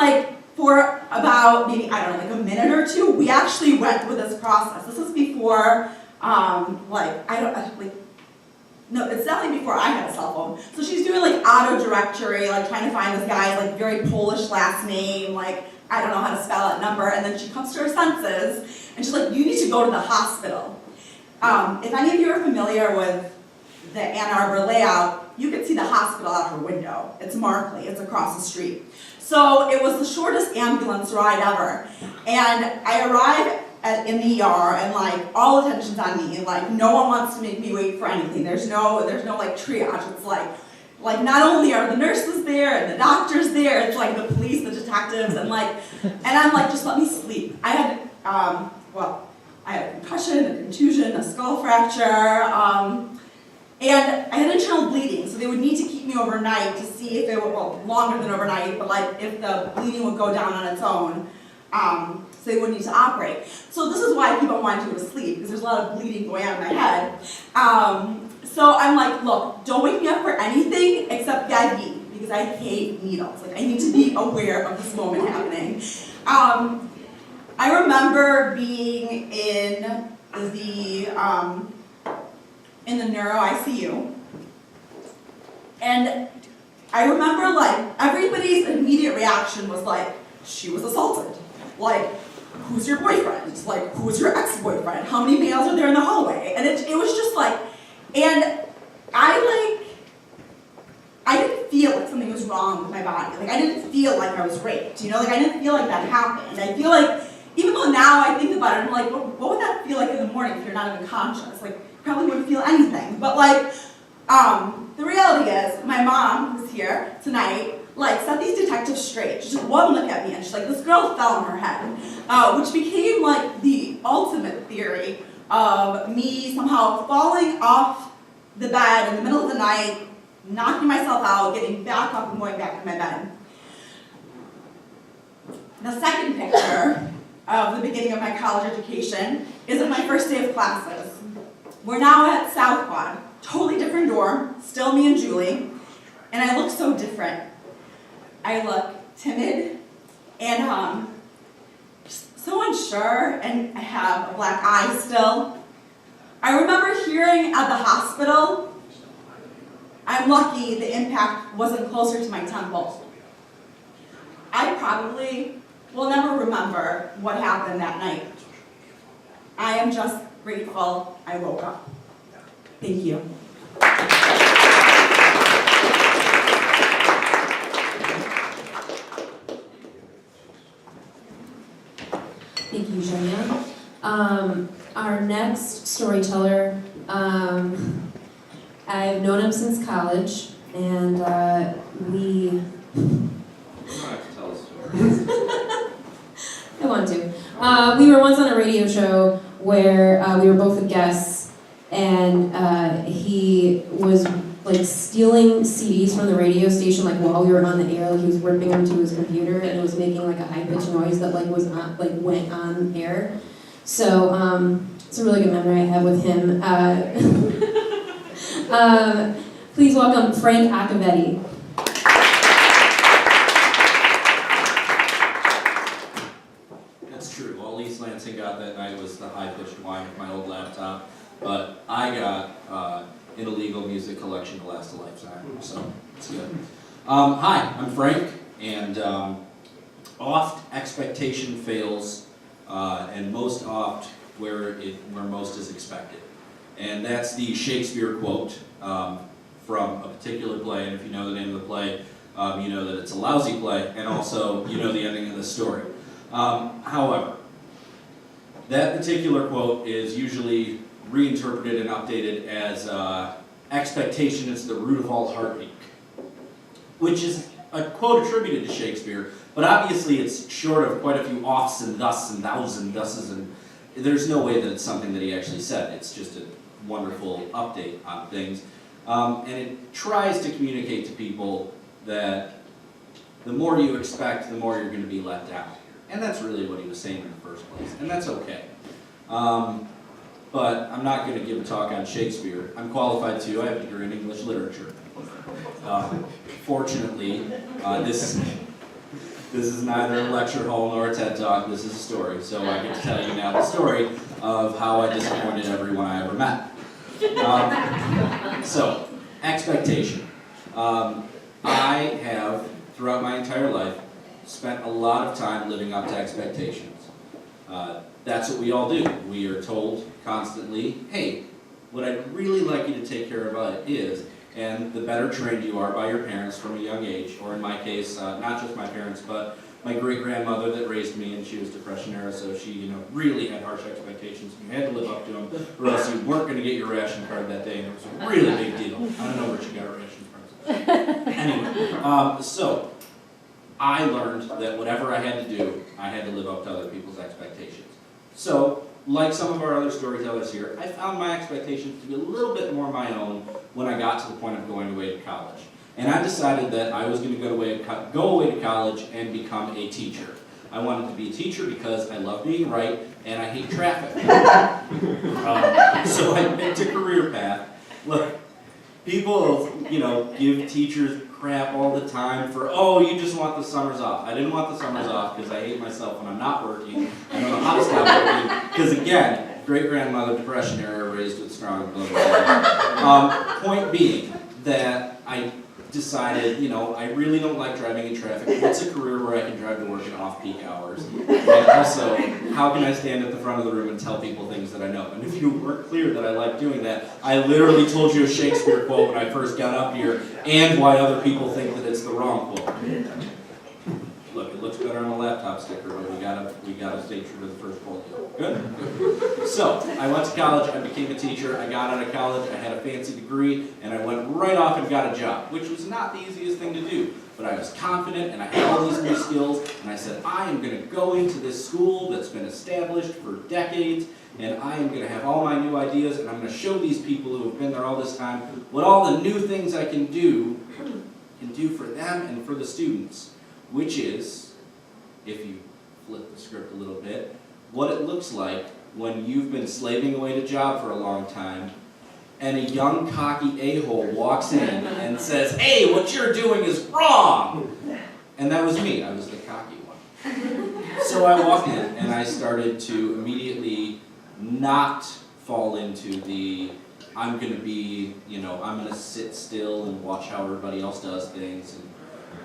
for about maybe, I don't know, a minute or two, we actually went through this process. This was before, no, it's definitely before I had a cell phone. So she's doing auto directory, trying to find this guy's very Polish last name, I don't know how to spell that number, and then she comes to her senses, and she's like, you need to go to the hospital. If any of you are familiar with the Ann Arbor layout, you can see the hospital out her window. It's Markley, it's across the street. So it was the shortest ambulance ride ever. And I arrive in the ER, and all attention's on me. No one wants to make me wait for anything. There's no triage. It's not only are the nurses there and the doctors there, it's the police, the detectives, and I'm just let me sleep. I had I had a concussion, a contusion, a skull fracture, and I had internal bleeding, so they would need to keep me overnight to see if it would, longer than overnight, but if the bleeding would go down on its own, so they wouldn't need to operate. So this is why people wanted to go to sleep, because there's a lot of bleeding going on in my head. So I'm look, don't wake me up for anything except Gaggy, because I hate needles. I need to be aware of this moment happening. I remember being in the neuro ICU, and I remember everybody's immediate reaction was she was assaulted. Who's your boyfriend? Who's your ex-boyfriend? How many males are there in the hallway? And it was just and I didn't feel something was wrong with my body. I didn't feel I was raped. I didn't feel that happened. I feel even though now I think about it, I'm what would that feel in the morning if you're not even conscious? Probably wouldn't feel anything. But the reality is, my mom, who's here tonight, set these detectives straight. She took one look at me, and she's this girl fell on her head, which became the ultimate theory of me somehow falling off the bed in the middle of the night, knocking myself out, getting back up and going back to my bed. The second picture of the beginning of my college education is of my first day of classes. We're now at South Quad, totally different dorm, still me and Julie, and I look so different. I look timid and so unsure and I have a black eye still. I remember hearing at the hospital, I'm lucky the impact wasn't closer to my temple. I probably will never remember what happened that night. I am just grateful I woke up. Thank you. Thank you, Cheyenne. Our next storyteller, I've known him since college, and we... You don't have to tell a story. I want to. We were once on a radio show where we were both the guests, and he was like stealing CDs from the radio station, like while we were on the air. Like he was ripping them to his computer, and it was making like a high pitched noise that like was on, like went on air. So it's a really good memory I have with him. Please welcome Frank Accavetti. That's true. All East Lansing got that night was the high-pitched whine of my old laptop, but I got an illegal music collection to last a lifetime, so it's good. Hi, I'm Frank, and oft expectation fails, and most oft where most is expected. And that's the Shakespeare quote from a particular play, and if you know the name of the play, you know that it's a lousy play, and also you know the ending of the story. However, that particular quote is usually reinterpreted and updated as expectation is the root of all heartache, which is a quote attributed to Shakespeare, but obviously it's short of quite a few offs and thus and thous and thuses, and there's no way that it's something that he actually said. It's just a wonderful update on things, and it tries to communicate to people that the more you expect, the more you're going to be let down. And that's really what he was saying in the first place, and that's okay. But I'm not going to give a talk on Shakespeare. I'm qualified to. I have a degree in English literature. Fortunately, this is neither a lecture hall nor a TED Talk. This is a story, so I get to tell you now the story of how I disappointed everyone I ever met. So, expectation. I have, throughout my entire life, spent a lot of time living up to expectations. That's what we all do. We are told constantly, hey, what I'd really like you to take care of is, and the better trained you are by your parents from a young age, or in my case, not just my parents, but my great-grandmother that raised me, and she was Depression era, so she, really had harsh expectations. You had to live up to them, or else you weren't going to get your ration card that day, and it was a really big deal. I don't know where she got her ration cards. Anyway, so I learned that whatever I had to do, I had to live up to other people's expectations. So, like some of our other storytellers here, I found my expectations to be a little bit more my own when I got to the point of going away to college. And I decided that I was going to go away to college and become a teacher. I wanted to be a teacher because I love being right and I hate traffic. So I picked a career path. Look, people, give teachers crap all the time for, oh, you just want the summers off. I didn't want the summers off because I hate myself when I'm not working. I don't know how to stop working because, again, great-grandmother, Depression era, raised with strong blood. Point being that I decided, I really don't like driving in traffic. What's a career where I can drive to work in off-peak hours? And also, how can I stand at the front of the room and tell people things that I know? And if you weren't clear that I like doing that, I literally told you a Shakespeare quote when I first got up here, and why other people think that it's the wrong quote. Look, it looks better on a laptop sticker, but we gotta stay true to the first quote. Good? Good. So, I went to college, I became a teacher, I got out of college, I had a fancy degree, and I went right off and got a job, which was not the easiest thing to do. But I was confident, and I had all these new skills, and I said, I am going to go into this school that's been established for decades, and I am going to have all my new ideas, and I'm going to show these people who have been there all this time what all the new things I can do for them and for the students, which is, if you flip the script a little bit, what it looks like when you've been slaving away at a job for a long time, and a young cocky a-hole walks in and says, hey, what you're doing is wrong! And that was me. I was the cocky one. So I walked in, and and I started to immediately not fall into the, I'm gonna be, I'm gonna sit still and watch how everybody else does things and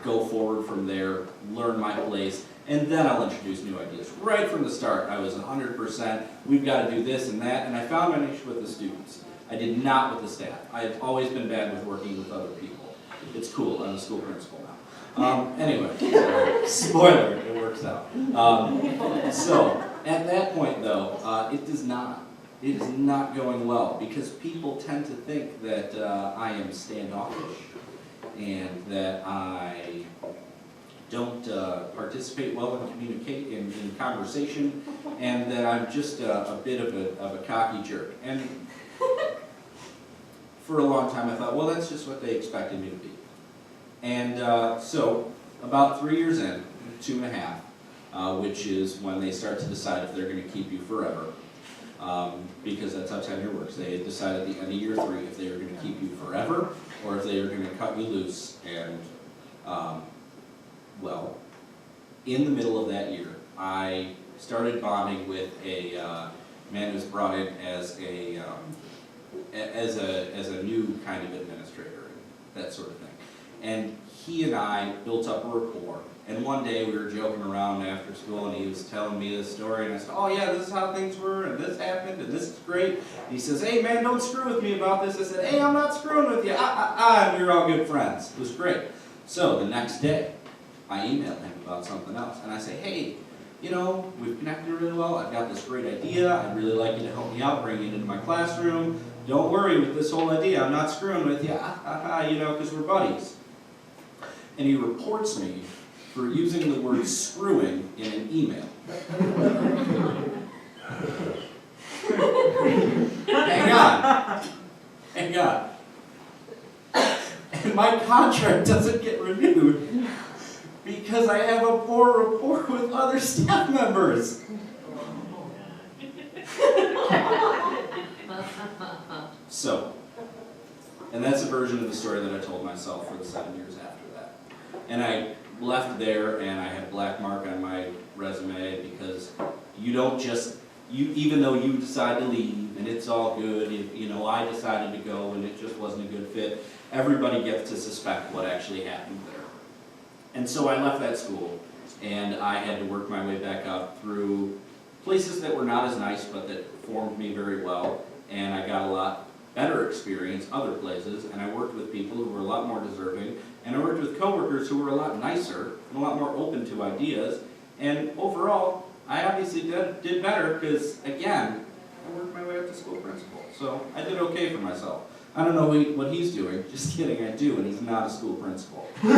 go forward from there, learn my place, and then I'll introduce new ideas. Right from the start, I was 100%, we've got to do this and that, and I found my niche with the students. I did not with the staff. I've always been bad with working with other people. It's cool, I'm a school principal now. Anyway, spoiler, it works out. So, at that point though, it is not going well, because people tend to think that I am standoffish, and that I don't participate well in conversation, and that I'm just a bit of a cocky jerk. And for a long time I thought, well, that's just what they expected me to be. And so about 3 years in, 2.5, which is when they start to decide if they're going to keep you forever, because that's how tenure works. They decide at the end of year 3 if they are going to keep you forever or if they are going to cut you loose. And well, in the middle of that year, I started bonding with a man who was brought in as a new kind of administrator, that sort of thing. And he and I built up a rapport. And one day we were joking around after school, and he was telling me this story, and I said, oh yeah, this is how things were, and this happened, and this is great. And he says, hey man, don't screw with me about this. I said, hey, I'm not screwing with you, and we were all good friends. It was great. So the next day, I emailed him about something else, and I say, hey, we've connected really well, I've got this great idea, I'd really like you to help me out, bring it into my classroom. Don't worry with this whole idea, I'm not screwing with you, because we're buddies. And he reports me for using the word screwing in an email. Hang on. And my contract doesn't get renewed because I have a poor rapport with other staff members. So, and that's a version of the story that I told myself for the 7 years after that. And I left there, and I had a black mark on my resume, because you don't just, even though you decide to leave and it's all good, I decided to go and it just wasn't a good fit, everybody gets to suspect what actually happened there. And so I left that school, and I had to work my way back up through places that were not as nice, but that formed me very well, and I got a lot better experience other places, and I worked with people who were a lot more deserving, and I worked with coworkers who were a lot nicer and a lot more open to ideas, and overall, I obviously did better because, again, I worked my way up to school principal, so I did okay for myself. I don't know what he's doing, just kidding, I do, and he's not a school principal. But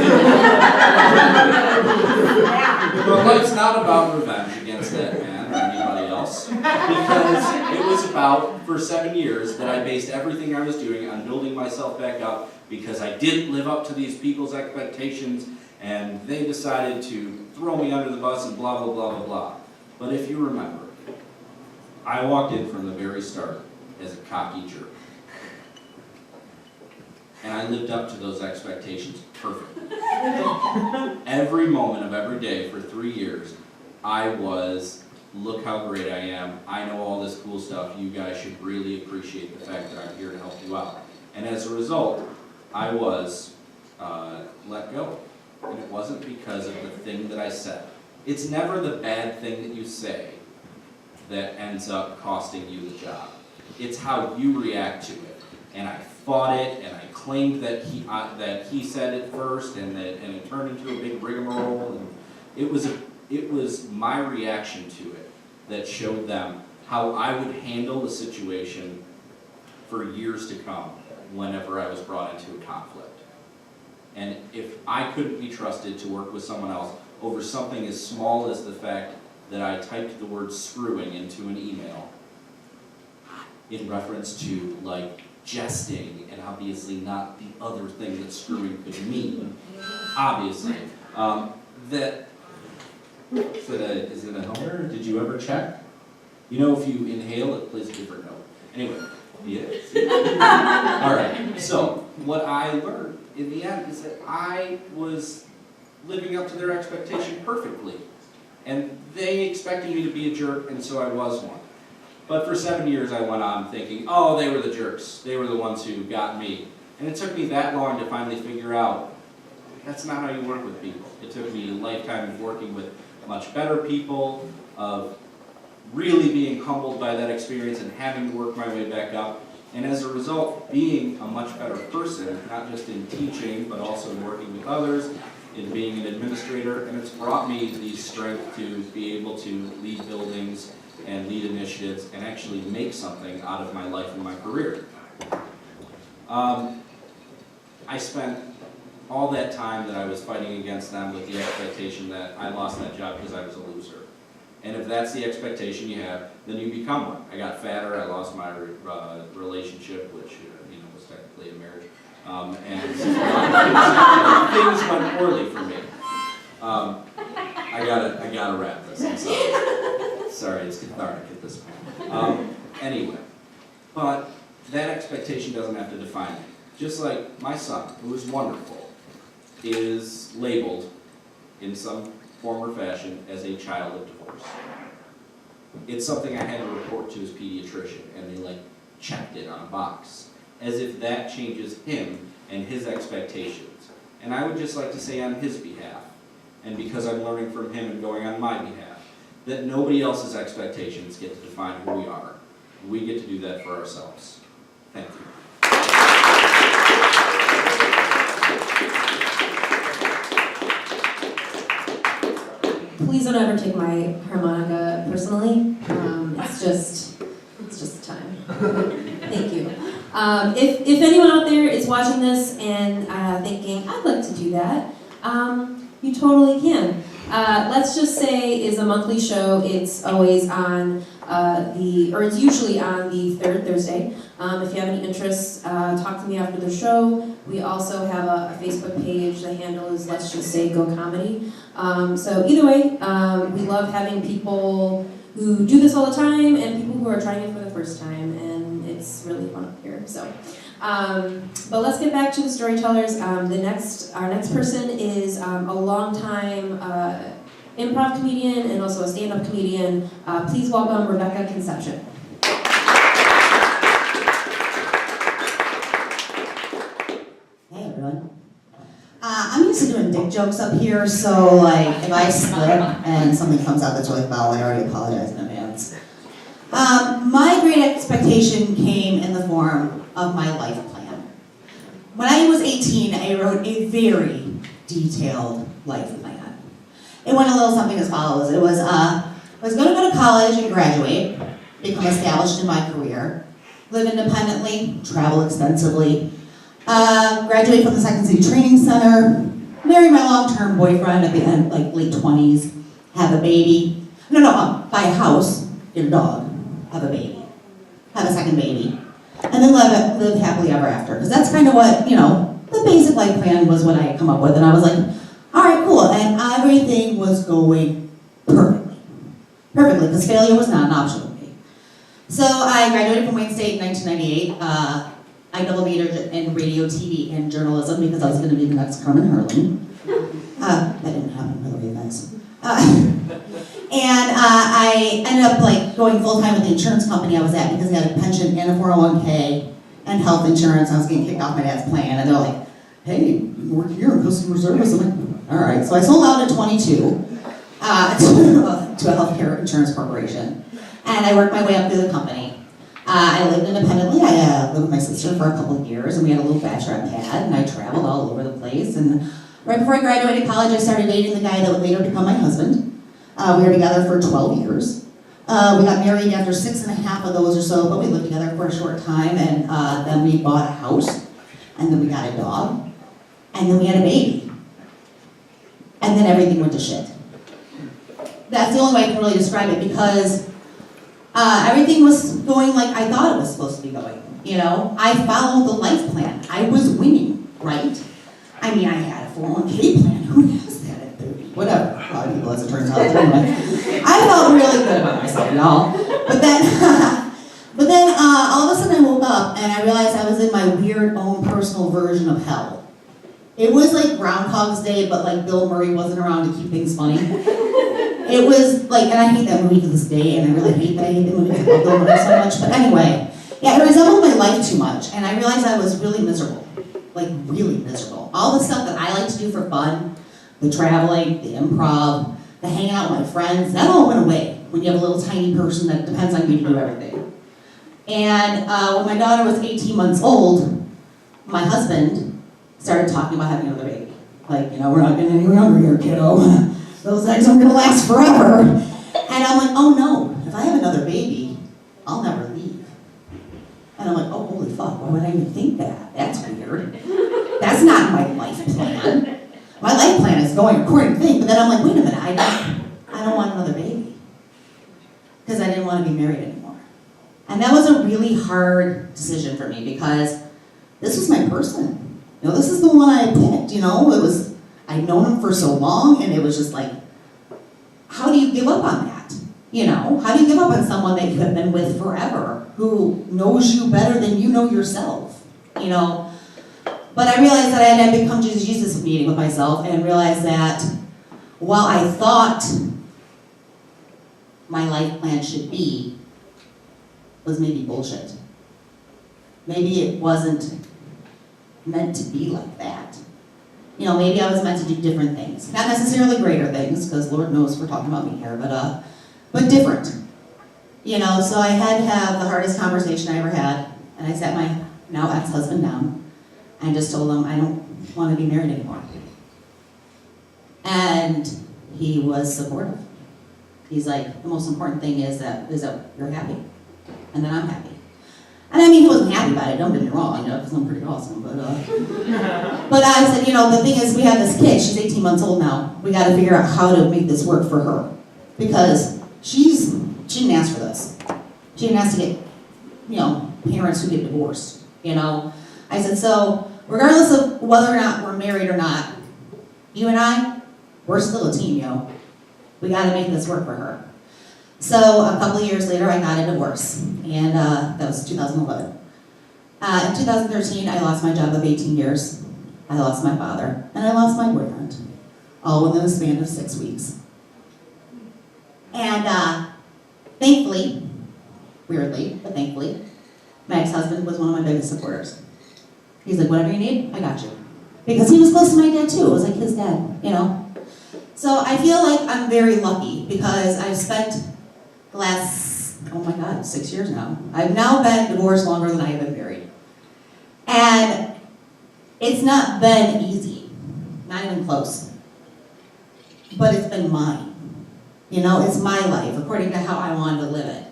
life's not about revenge against that man or anybody else, because it was about, for 7 years, that I based everything I was doing on building myself back up, because I didn't live up to these people's expectations, and they decided to throw me under the bus and blah, blah, blah, blah, blah. But if you remember, I walked in from the very start as a cocky jerk. And I lived up to those expectations perfectly. Every moment of every day for 3 years, I was, look how great I am, I know all this cool stuff, you guys should really appreciate the fact that I'm here to help you out. And as a result, I was let go. And it wasn't because of the thing that I said. It's never the bad thing that you say that ends up costing you the job. It's how you react to it. And I fought it, and I claimed that he said it first, and it turned into a big rigmarole. And it was my reaction to it that showed them how I would handle the situation for years to come whenever I was brought into a conflict. And if I couldn't be trusted to work with someone else over something as small as the fact that I typed the word screwing into an email in reference to, like, jesting, and obviously not the other thing that screwing could mean, obviously, is it a homer? Did you ever check? You know, if you inhale, it plays a different note. Anyway, yeah. All right, so what I learned in the end is that I was living up to their expectation perfectly. And they expected me to be a jerk, and so I was one. But for 7 years I went on thinking, oh, they were the jerks. They were the ones who got me. And it took me that long to finally figure out that's not how you work with people. It took me a lifetime of working with much better people, of really being humbled by that experience and having to work my way back up. And as a result, being a much better person, not just in teaching, but also in working with others, in being an administrator. And it's brought me the strength to be able to lead buildings and lead initiatives and actually make something out of my life and my career. I spent all that time that I was fighting against them with the expectation that I lost that job because I was a loser. And if that's the expectation you have, then you become one. I got fatter, I lost my relationship, which was technically a marriage, and things went poorly for me. I gotta wrap this. I'm sorry. Sorry, it's cathartic at this point. Anyway, but that expectation doesn't have to define me. Just like my son, who is wonderful, is labeled in some form or fashion as a child of divorce. It's something I had to report to his pediatrician, and they checked it on a box, as if that changes him and his expectations. And I would just like to say on his behalf, and because I'm learning from him and going on my behalf, that nobody else's expectations get to define who we are. We get to do that for ourselves. Thank you. Please don't ever take my harmonica personally. It's just time. Thank you. If anyone out there is watching this and thinking, I'd like to do that, you totally can. Let's Just Say is a monthly show. It's always on it's usually on the third Thursday. If you have any interest, talk to me after the show. We also have a Facebook page. The handle is Let's Just Say Go Comedy. So either way, we love having people who do this all the time and people who are trying it for the first time, and it's really fun up here. So, but let's get back to the storytellers. Our next person is a longtime improv comedian and also a stand-up comedian. Please welcome Rebecca Concepcion. Hey everyone. I'm used to doing dick jokes up here, so if I slip and something comes out that's really foul, I already apologize in advance. My great expectation came in the form of my life plan. When I was 18, I wrote a very detailed life plan. It went a little something as follows. It was, I was going to go to college and graduate, become established in my career, live independently, travel extensively, graduate from the Second City Training Center, marry my long-term boyfriend at the end, late 20s, have a baby. Buy a house, get a dog, have a baby, have a second baby, and then live happily ever after. Because that's kind of what, the basic life plan was what I had come up with. And I was like, all right, cool. And everything was going perfectly, because failure was not an option with me. So I graduated from Wayne State in 1998. I double majored in radio, TV, and journalism because I was going to be the next Carmen Harlan. That didn't happen, by the way, guys. And I ended up going full-time with the insurance company I was at because I had a pension and a 401k and health insurance. I was getting kicked off my dad's plan, and they're like, hey, you can work here in customer service. I'm like, all right. So I sold out at 22 to a healthcare insurance corporation, and I worked my way up through the company. I lived independently. I lived with my sister for a couple of years, and we had a little bachelorette pad, and I traveled all over the place. And right before I graduated college, I started dating the guy that would later become my husband. We were together for 12 years. We got married after 6.5 of those or so, but we lived together for a short time, and then we bought a house, and then we got a dog, and then we had a baby. And then everything went to shit. That's the only way I can really describe it, because everything was going like I thought it was supposed to be going. I followed the life plan. I was winning, right? I mean, I had a 401k plan. Who has that at 30? Whatever. A lot of people, as it turns out. Anyway, I felt really good about myself, y'all. But then, all of a sudden I woke up and I realized I was in my weird own personal version of hell. It was like Groundhog's Day, but Bill Murray wasn't around to keep things funny. It was like, and I hate that movie to this day, and I really hate that I hate the movie because I love the movie so much. But anyway, yeah, it resembled my life too much, and I realized I was really miserable, like really miserable. All the stuff that I like to do for fun, the traveling, the improv, the hanging out with my friends, that all went away when you have a little tiny person that depends on you to do everything. And when my daughter was 18 months old, my husband started talking about having another baby. Like, you know, we're not getting any younger here, kiddo. Those eggs aren't gonna last forever. And I'm like, oh no, if I have another baby, I'll never leave. And I'm like, oh, holy fuck, why would I even think that? That's weird. That's not my life plan. My life plan is going according to things, but then I'm like, wait a minute, I don't want another baby. Because I didn't want to be married anymore. And that was a really hard decision for me because this was my person. You know, this is the one I picked, you know, I'd known him for so long, and it was just like, how do you give up on that? You know, how do you give up on someone that you have been with forever, who knows you better than you know yourself, you know? But I realized that I had to become Jesus meeting with myself and realized that while I thought my life plan should be, was maybe bullshit. Maybe it wasn't meant to be like that. You know, maybe I was meant to do different things. Not necessarily greater things, because Lord knows we're talking about me here, but different. You know, so I had to have the hardest conversation I ever had, and I sat my now ex-husband down, and just told him I don't want to be married anymore. And he was supportive. He's like, the most important thing is that you're happy, and that I'm happy. And I mean, he wasn't happy about it, don't get me wrong, you know, because I'm pretty awesome, but I said, you know, the thing is, we have this kid, she's 18 months old now. We gotta figure out how to make this work for her. Because she didn't ask for this. She didn't ask to get, you know, parents who get divorced, you know. I said, so, regardless of whether or not we're married or not, you and I, we're still a team, yo. We gotta make this work for her. So a couple of years later, I got a divorce, and that was 2011. In 2013, I lost my job of 18 years. I lost my father, and I lost my boyfriend, all within a span of 6 weeks. And thankfully, weirdly, but thankfully, my ex-husband was one of my biggest supporters. He's like, whatever you need, I got you. Because he was close to my dad too, it was like his dad, you know? So I feel like I'm very lucky because I've spent the last, 6 years now. I've now been divorced longer than I have been married. And it's not been easy, not even close. But it's been mine. You know, it's my life, according to how I wanted to live it.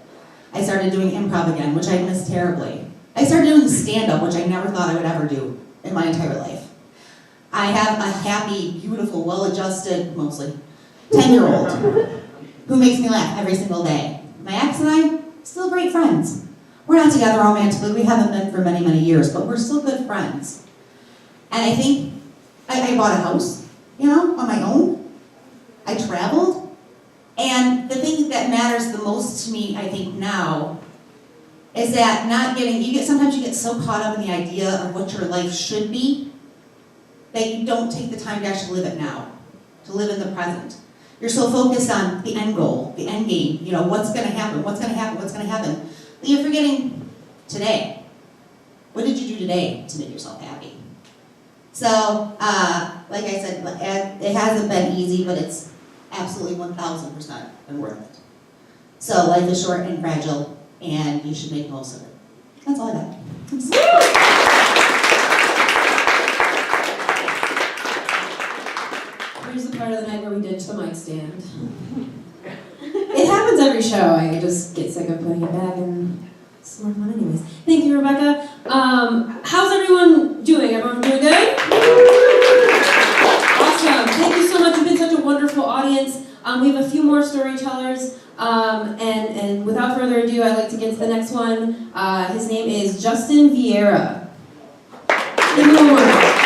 I started doing improv again, which I missed terribly. I started doing stand-up, which I never thought I would ever do in my entire life. I have a happy, beautiful, well-adjusted, mostly, 10-year-old who makes me laugh every single day. My ex and I, still great friends. We're not together romantically, we haven't been for many, many years, but we're still good friends. And I think I bought a house, you know, on my own. I traveled. And the thing that matters the most to me, I think now, is that sometimes you get so caught up in the idea of what your life should be, that you don't take the time to actually live it now, to live in the present. You're so focused on the end goal, the end game, you know, what's gonna happen, what's gonna happen, what's gonna happen, that you're forgetting today. What did you do today to make yourself happy? So, like I said, it hasn't been easy, but it's absolutely 1,000% been worth it. So life is short and fragile, and you should make the most of it. That's all I got. Here's the part of the night where we ditch the mic stand. It happens every show. I just get sick of putting it back, and it's more fun anyways. Thank you, Rebecca. How's everyone doing? Everyone doing good? Awesome. Thank you so much. You've been such a wonderful audience. We have a few more storytellers. And without further ado, I'd like to get to the next one. His name is Justin Vieira. Give him a word.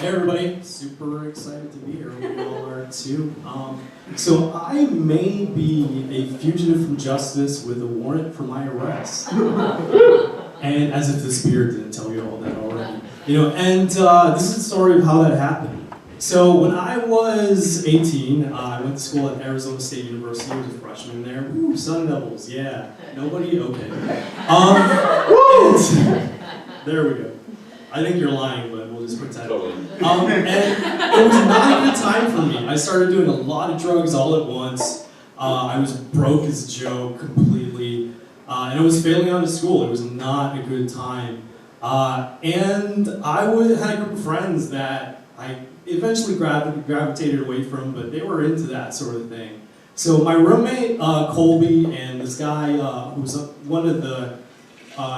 Hey everybody, super excited to be here. We all are too. So I may be a fugitive from justice with a warrant for my arrest. And as if the spirit didn't tell you all that already. You know, and this is the story of how that happened. So when I was 18, I went to school at Arizona State University. I was a freshman there. Woo, Sun Devils, yeah. Nobody? Okay. And there we go. I think you're lying, but we'll just pretend. And it was not a good time for me. I started doing a lot of drugs all at once. I was broke as a joke completely. And I was failing out of school. It was not a good time. And I had a group of friends that I eventually gravitated away from, but they were into that sort of thing. So my roommate, Colby, and this guy who was one of the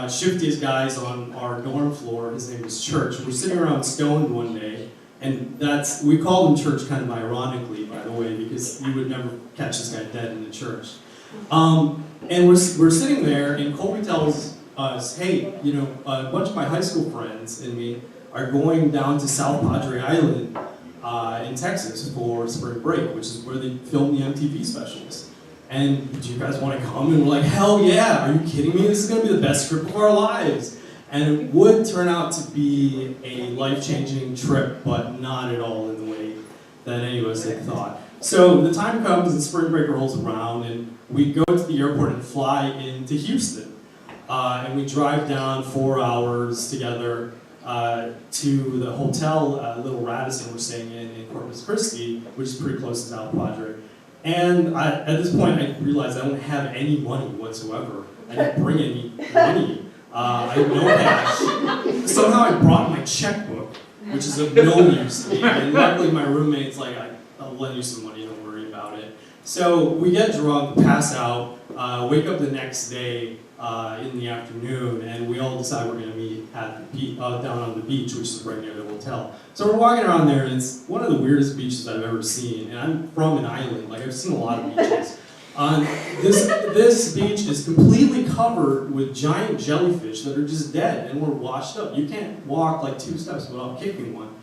shiftiest guys on our dorm floor, his name was Church. We were sitting around stoned one day, and we called him Church kind of ironically, by the way, because you would never catch this guy dead in the church. And we're sitting there, and Colby tells us, hey, you know, a bunch of my high school friends and me are going down to South Padre Island in Texas for spring break, which is where they film the MTV specials. And do you guys want to come? And we're like, hell yeah, are you kidding me? This is going to be the best trip of our lives. And it would turn out to be a life-changing trip, but not at all in the way that any of us had thought. So the time comes and spring break rolls around, and we go to the airport and fly into Houston. And we drive down 4 hours together to the hotel, Little Radisson we're staying in Corpus Christi, which is pretty close to South Padre. And at this point, I realized I don't have any money whatsoever. I didn't bring any money. I had no cash. Somehow I brought my checkbook, which is of no use to me. And luckily my roommate's like, I'll lend you some money, don't worry about it. So we get drunk, pass out, wake up the next day in the afternoon, and we all decide we're going to meet at the down on the beach, which is right near the hotel. So we're walking around there, and it's one of the weirdest beaches I've ever seen. And I'm from an island, like I've seen a lot of beaches. This beach is completely covered with giant jellyfish that are just dead and we're washed up. You can't walk like 2 steps without kicking one.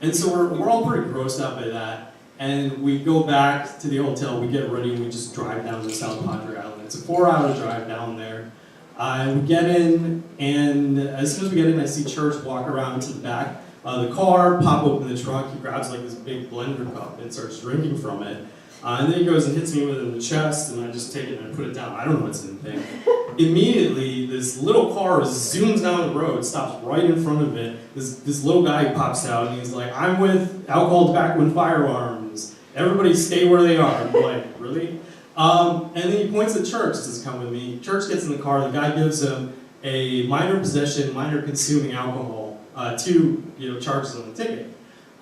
And so we're all pretty grossed out by that. And we go back to the hotel, we get ready, and we just drive down to South Padre Island. It's a 4-hour drive down there. We get in, and as soon as we get in, I see Church walk around to the back of the car, pop open the trunk, he grabs like this big blender cup and starts drinking from it. And then he goes and hits me with it in the chest, and I just take it and I put it down. I don't know what's in the thing. Immediately, this little car zooms down the road, stops right in front of it. This little guy pops out, and he's like, I'm with alcohol, tobacco, and firearms. Everybody stay where they are. I'm like, really? And then he points at Church, says, come with me. Church gets in the car, the guy gives him a minor possession, minor consuming alcohol, 2 charges on the ticket.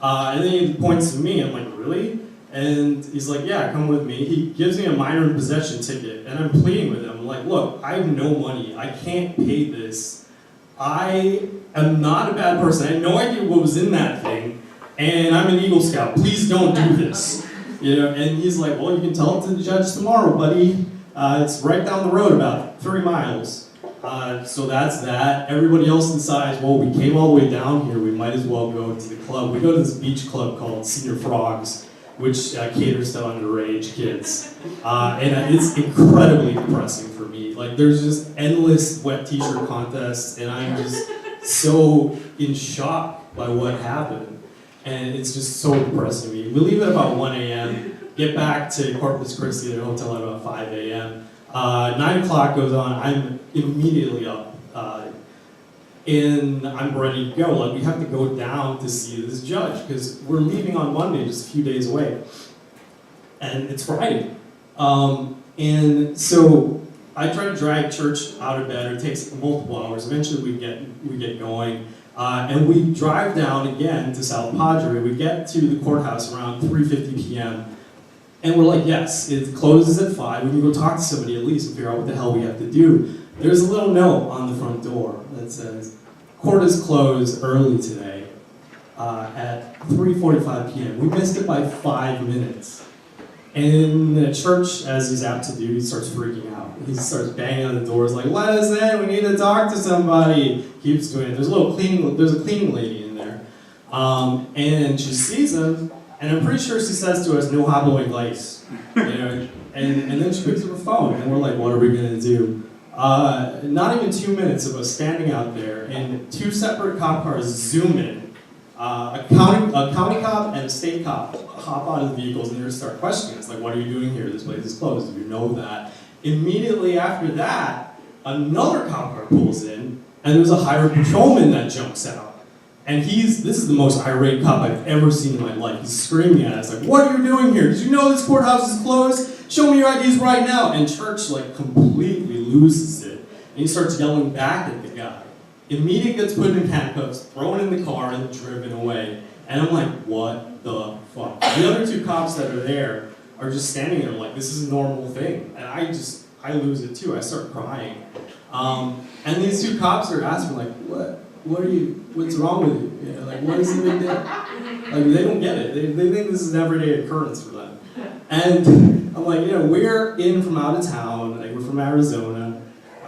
And then he points to me, I'm like, really? And he's like, yeah, come with me. He gives me a minor in possession ticket, and I'm pleading with him. I'm like, look, I have no money. I can't pay this. I am not a bad person. I had no idea what was in that thing, and I'm an Eagle Scout. Please don't do this. And he's like, well, you can tell it to the judge tomorrow, buddy. It's right down the road, about 3 miles. So that's that. Everybody else decides, well, we came all the way down here. We might as well go to the club. We go to this beach club called Senior Frogs, which caters to underage kids. And it's incredibly depressing for me. Like, there's just endless wet t-shirt contests, and I'm just so in shock by what happened. And it's just so depressing to me. We leave at about 1 a.m., get back to Corpus Christi at the hotel at about 5 a.m. 9 o'clock goes on, I'm immediately up. And I'm ready to go. Like, we have to go down to see this judge because we're leaving on Monday, just a few days away. And it's Friday. And so I try to drag Church out of bed. It takes multiple hours. Eventually we get going. And we drive down again to South Padre. We get to the courthouse around 3:50 p.m. And we're like, yes, it closes at 5. We can go talk to somebody at least and figure out what the hell we have to do. There's a little note on the front door that says, court is closed early today at 3:45 p.m. We missed it by 5 minutes. And the Church, as he's apt to do, he starts freaking out. He starts banging on the doors like, let us in, we need to talk to somebody. Keeps doing it. There's a cleaning lady in there. And she sees him, and I'm pretty sure she says to us, no hablo inglés. And then she picks up her phone, and we're like, what are we gonna do? Not even 2 minutes of us standing out there, and 2 separate cop cars zoom in. A county cop and a state state cop hop out of the vehicles and they start questioning us, like, what are you doing here? This place is closed. Do you know that? Immediately after that, another cop car pulls in, and there's a hired patrolman that jumps out. And this is the most irate cop I've ever seen in my life. He's screaming at us, like, what are you doing here? Did you know this courthouse is closed? Show me your IDs right now. And Church, like, completely loses it. And he starts yelling back at the guy. Immediately gets put in handcuffs, thrown in the car, and driven away. And I'm like, what the fuck? The other two cops that are there are just standing there like, this is a normal thing. And I lose it too. I start crying. And these two cops are asking, like, what's wrong with you? You know, like, what is the big deal? Like, they don't get it. They think this is an everyday occurrence for them. And I'm like, you know, we're in from out of town. Like, we're from Arizona,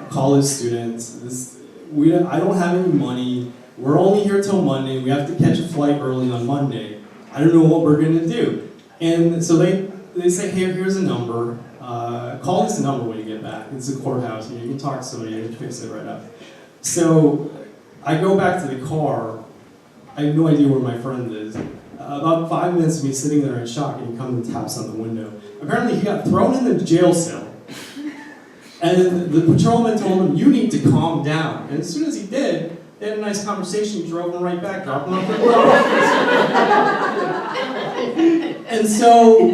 college students. I don't have any money. We're only here till Monday. We have to catch a flight early on Monday. I don't know what we're gonna do. And so they say, hey, here's a number. Call this number when you get back. It's a courthouse. You can talk to somebody and fix it right up. So I go back to the car. I have no idea where my friend is. About 5 minutes of me sitting there in shock, and he comes and taps on the window. Apparently, he got thrown in the jail cell. And the patrolman told him, you need to calm down. And as soon as he did, they had a nice conversation. He drove him right back, dropped him off at the door. And so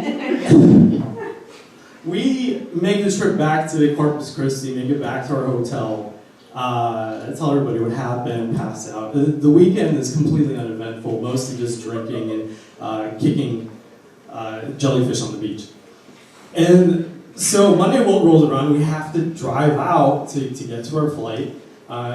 we make the trip back to Corpus Christi, make it back to our hotel. I tell everybody what happened, pass out. The weekend is completely uneventful, mostly just drinking and kicking jellyfish on the beach. And so Monday rolls around, we have to drive out to get to our flight.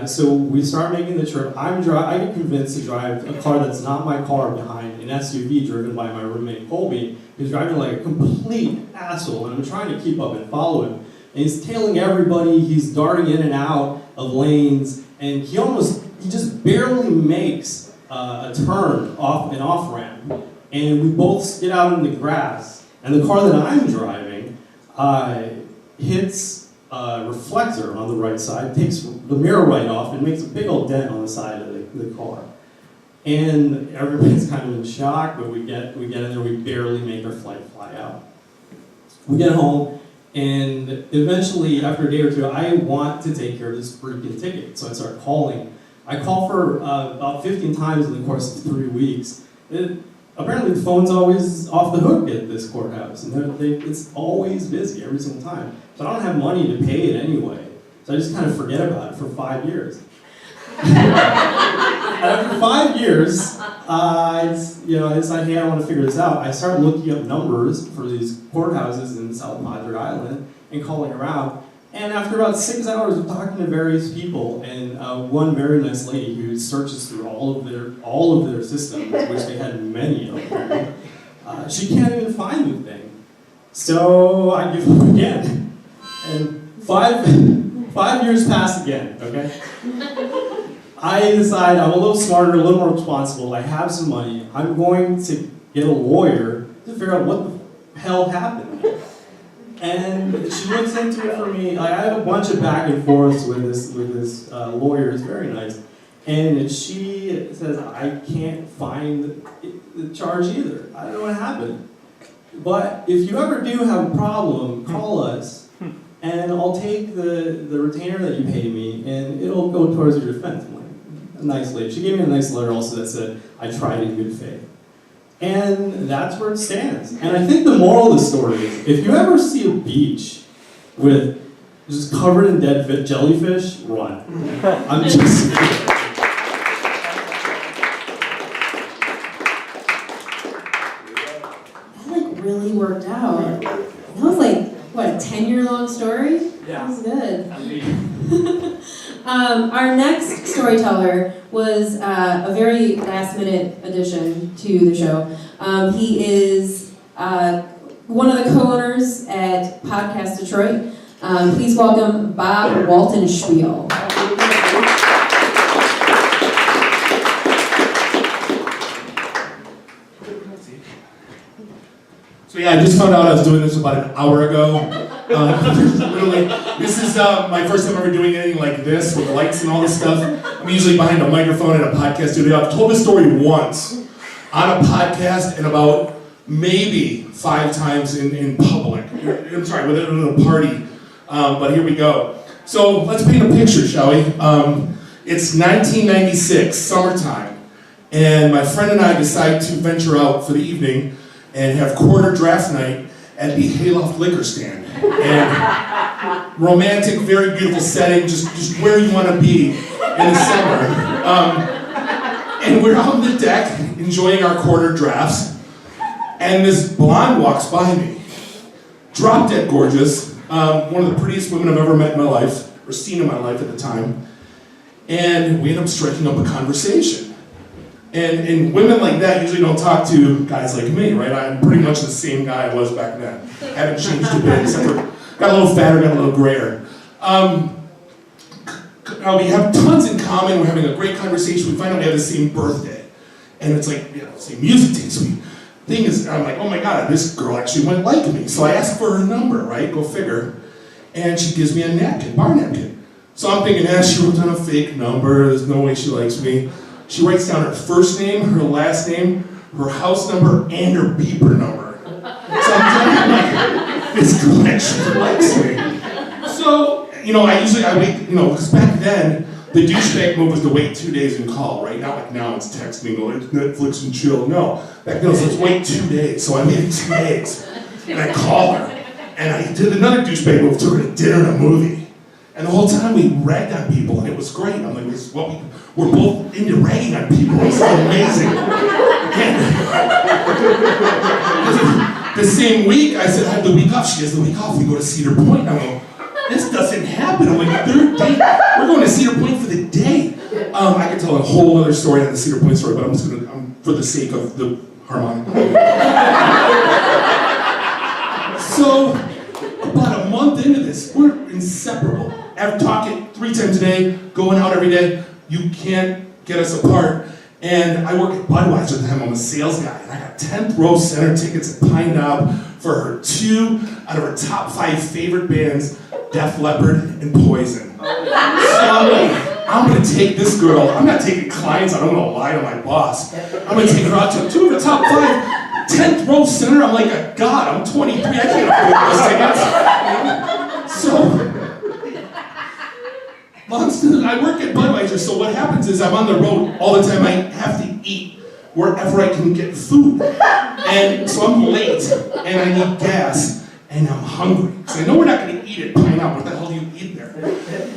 So we start making the trip. I get convinced to drive a car that's not my car behind an SUV driven by my roommate Colby, who's driving like a complete asshole, and I'm trying to keep up and follow him. And he's tailing everybody, he's darting in and out of lanes, and he just barely makes a turn off an off-ramp. And we both get out in the grass, and the car that I'm driving hits a reflector on the right side, takes the mirror right off, and makes a big old dent on the side of the car. And everybody's kind of in shock, but we get in there, we barely make our flight fly out. We get home, and eventually, after a day or two, I want to take care of this freaking ticket, so I start calling. I call for about 15 times in the course of 3 weeks. Apparently the phone's always off the hook at this courthouse, and it's always busy every single time. So I don't have money to pay it anyway, so I just kind of forget about it for 5 years. After 5 years, I decided, hey, I want to figure this out. I started looking up numbers for these courthouses in South Padre Island and calling around. And after about 6 hours of talking to various people, and one very nice lady who searches through all of their systems, which they had many of them, she can't even find the thing. So I give up again, and 5 years pass again. Okay, I decide I'm a little smarter, a little more responsible. I have some money. I'm going to get a lawyer to figure out what the hell happened. And she looks into it for me. I have a bunch of back and forths with this lawyer. It's very nice. And she says, I can't find the charge either. I don't know what happened. But if you ever do have a problem, call us, and I'll take the retainer that you pay me, and it'll go towards your defense. I'm like, a nice lady. She gave me a nice letter also that said, I tried in good faith. And that's where it stands. And I think the moral of the story is, if you ever see a beach with just covered in dead jellyfish, run. I'm just... That like really worked out. That was like, what, a 10-year-long story? Yeah. That was good. Our next storyteller was a very last-minute addition to the show. He is one of the co-owners at Podcast Detroit. Please welcome Bob Waltenspiel. So yeah, I just found out I was doing this about an hour ago. Literally, this is my first time ever doing anything like this with lights and all this stuff. I'm usually behind a microphone in a podcast studio. I've told this story once, on a podcast and about maybe 5 times in public. I'm sorry, within a party. But here we go. So let's paint a picture, shall we? It's 1996, summertime, and my friend and I decide to venture out for the evening and have quarter draft night at the Hayloft Liquor Stand. And romantic, very beautiful setting, just where you want to be in the summer. And we're on the deck enjoying our quarter drafts, and this blonde walks by me, drop dead gorgeous, one of the prettiest women I've ever met in my life, or seen in my life at the time, and we end up striking up a conversation. And women like that usually don't talk to guys like me, right? I'm pretty much the same guy I was back then. Haven't changed a bit, except for got a little fatter, got a little grayer. Now we have tons in common, we're having a great conversation, we find out we have the same birthday. And it's like, same music taste. Thing is, I'm like, oh my God, this girl actually might like me. So I ask for her number, right? Go figure. And she gives me a napkin, bar napkin. So I'm thinking, she wrote down a fake number, there's no way she likes me. She writes down her first name, her last name, her house number, and her beeper number. So I'm like, this girl actually likes me. So, I wait, because back then, the douchebag move was to wait 2 days and call, right? Not like now it's texting or Netflix and chill. No, back then it was let's wait 2 days. So I waited 2 days, and I call her, and I did another douchebag move, took her to dinner and a movie. And the whole time we ragged on people, and it was great. I'm like, this is what we're both into ragging on people. It's amazing. And the same week, I said, I have the week off. She has the week off. We go to Cedar Point. I'm like, this doesn't happen. I'm like, third date. We're going to Cedar Point for the day. I could tell a whole other story on the Cedar Point story, but I'm just going to, for the sake of the harmonic. So, about a month into this, we're inseparable. After talking 3 times a day, going out every day, you can't get us apart. And I work at Budweiser at the time. I'm a sales guy, and I got 10th row center tickets at Pine Knob for her 2 out of her top 5 favorite bands, Def Leppard and Poison. So I'm like, I'm gonna take this girl. I'm not taking clients out. I'm gonna lie to my boss. I'm gonna take her out to 2 of her top 5, 10th row center. I'm like a god. I'm 23. I can't afford those tickets. So. I work at Budweiser, so what happens is I'm on the road all the time. I have to eat wherever I can get food. And so I'm late, and I need gas, and I'm hungry. So I know we're not going to eat at Pine Knob. What the hell do you eat there?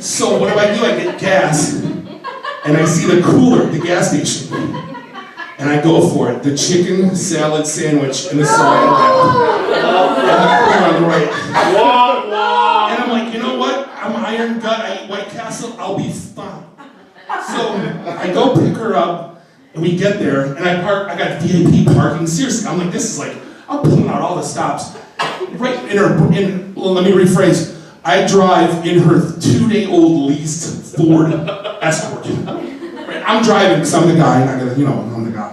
So what do? I get gas, and I see the cooler at the gas station. And I go for it. The chicken salad sandwich and the salad wrap. And the cooler on the right. And I'm like, you know what? I'm Iron Gut, I eat White Castle, I'll be fine. So I go pick her up, and we get there, and I got VIP parking. Seriously, I'm like, this is like, I'm pulling out all the stops. Right in her, well, let me rephrase. I drive in her 2-day-old leased Ford Escort. Right? I'm driving because I'm the guy, and I gotta, I'm the guy.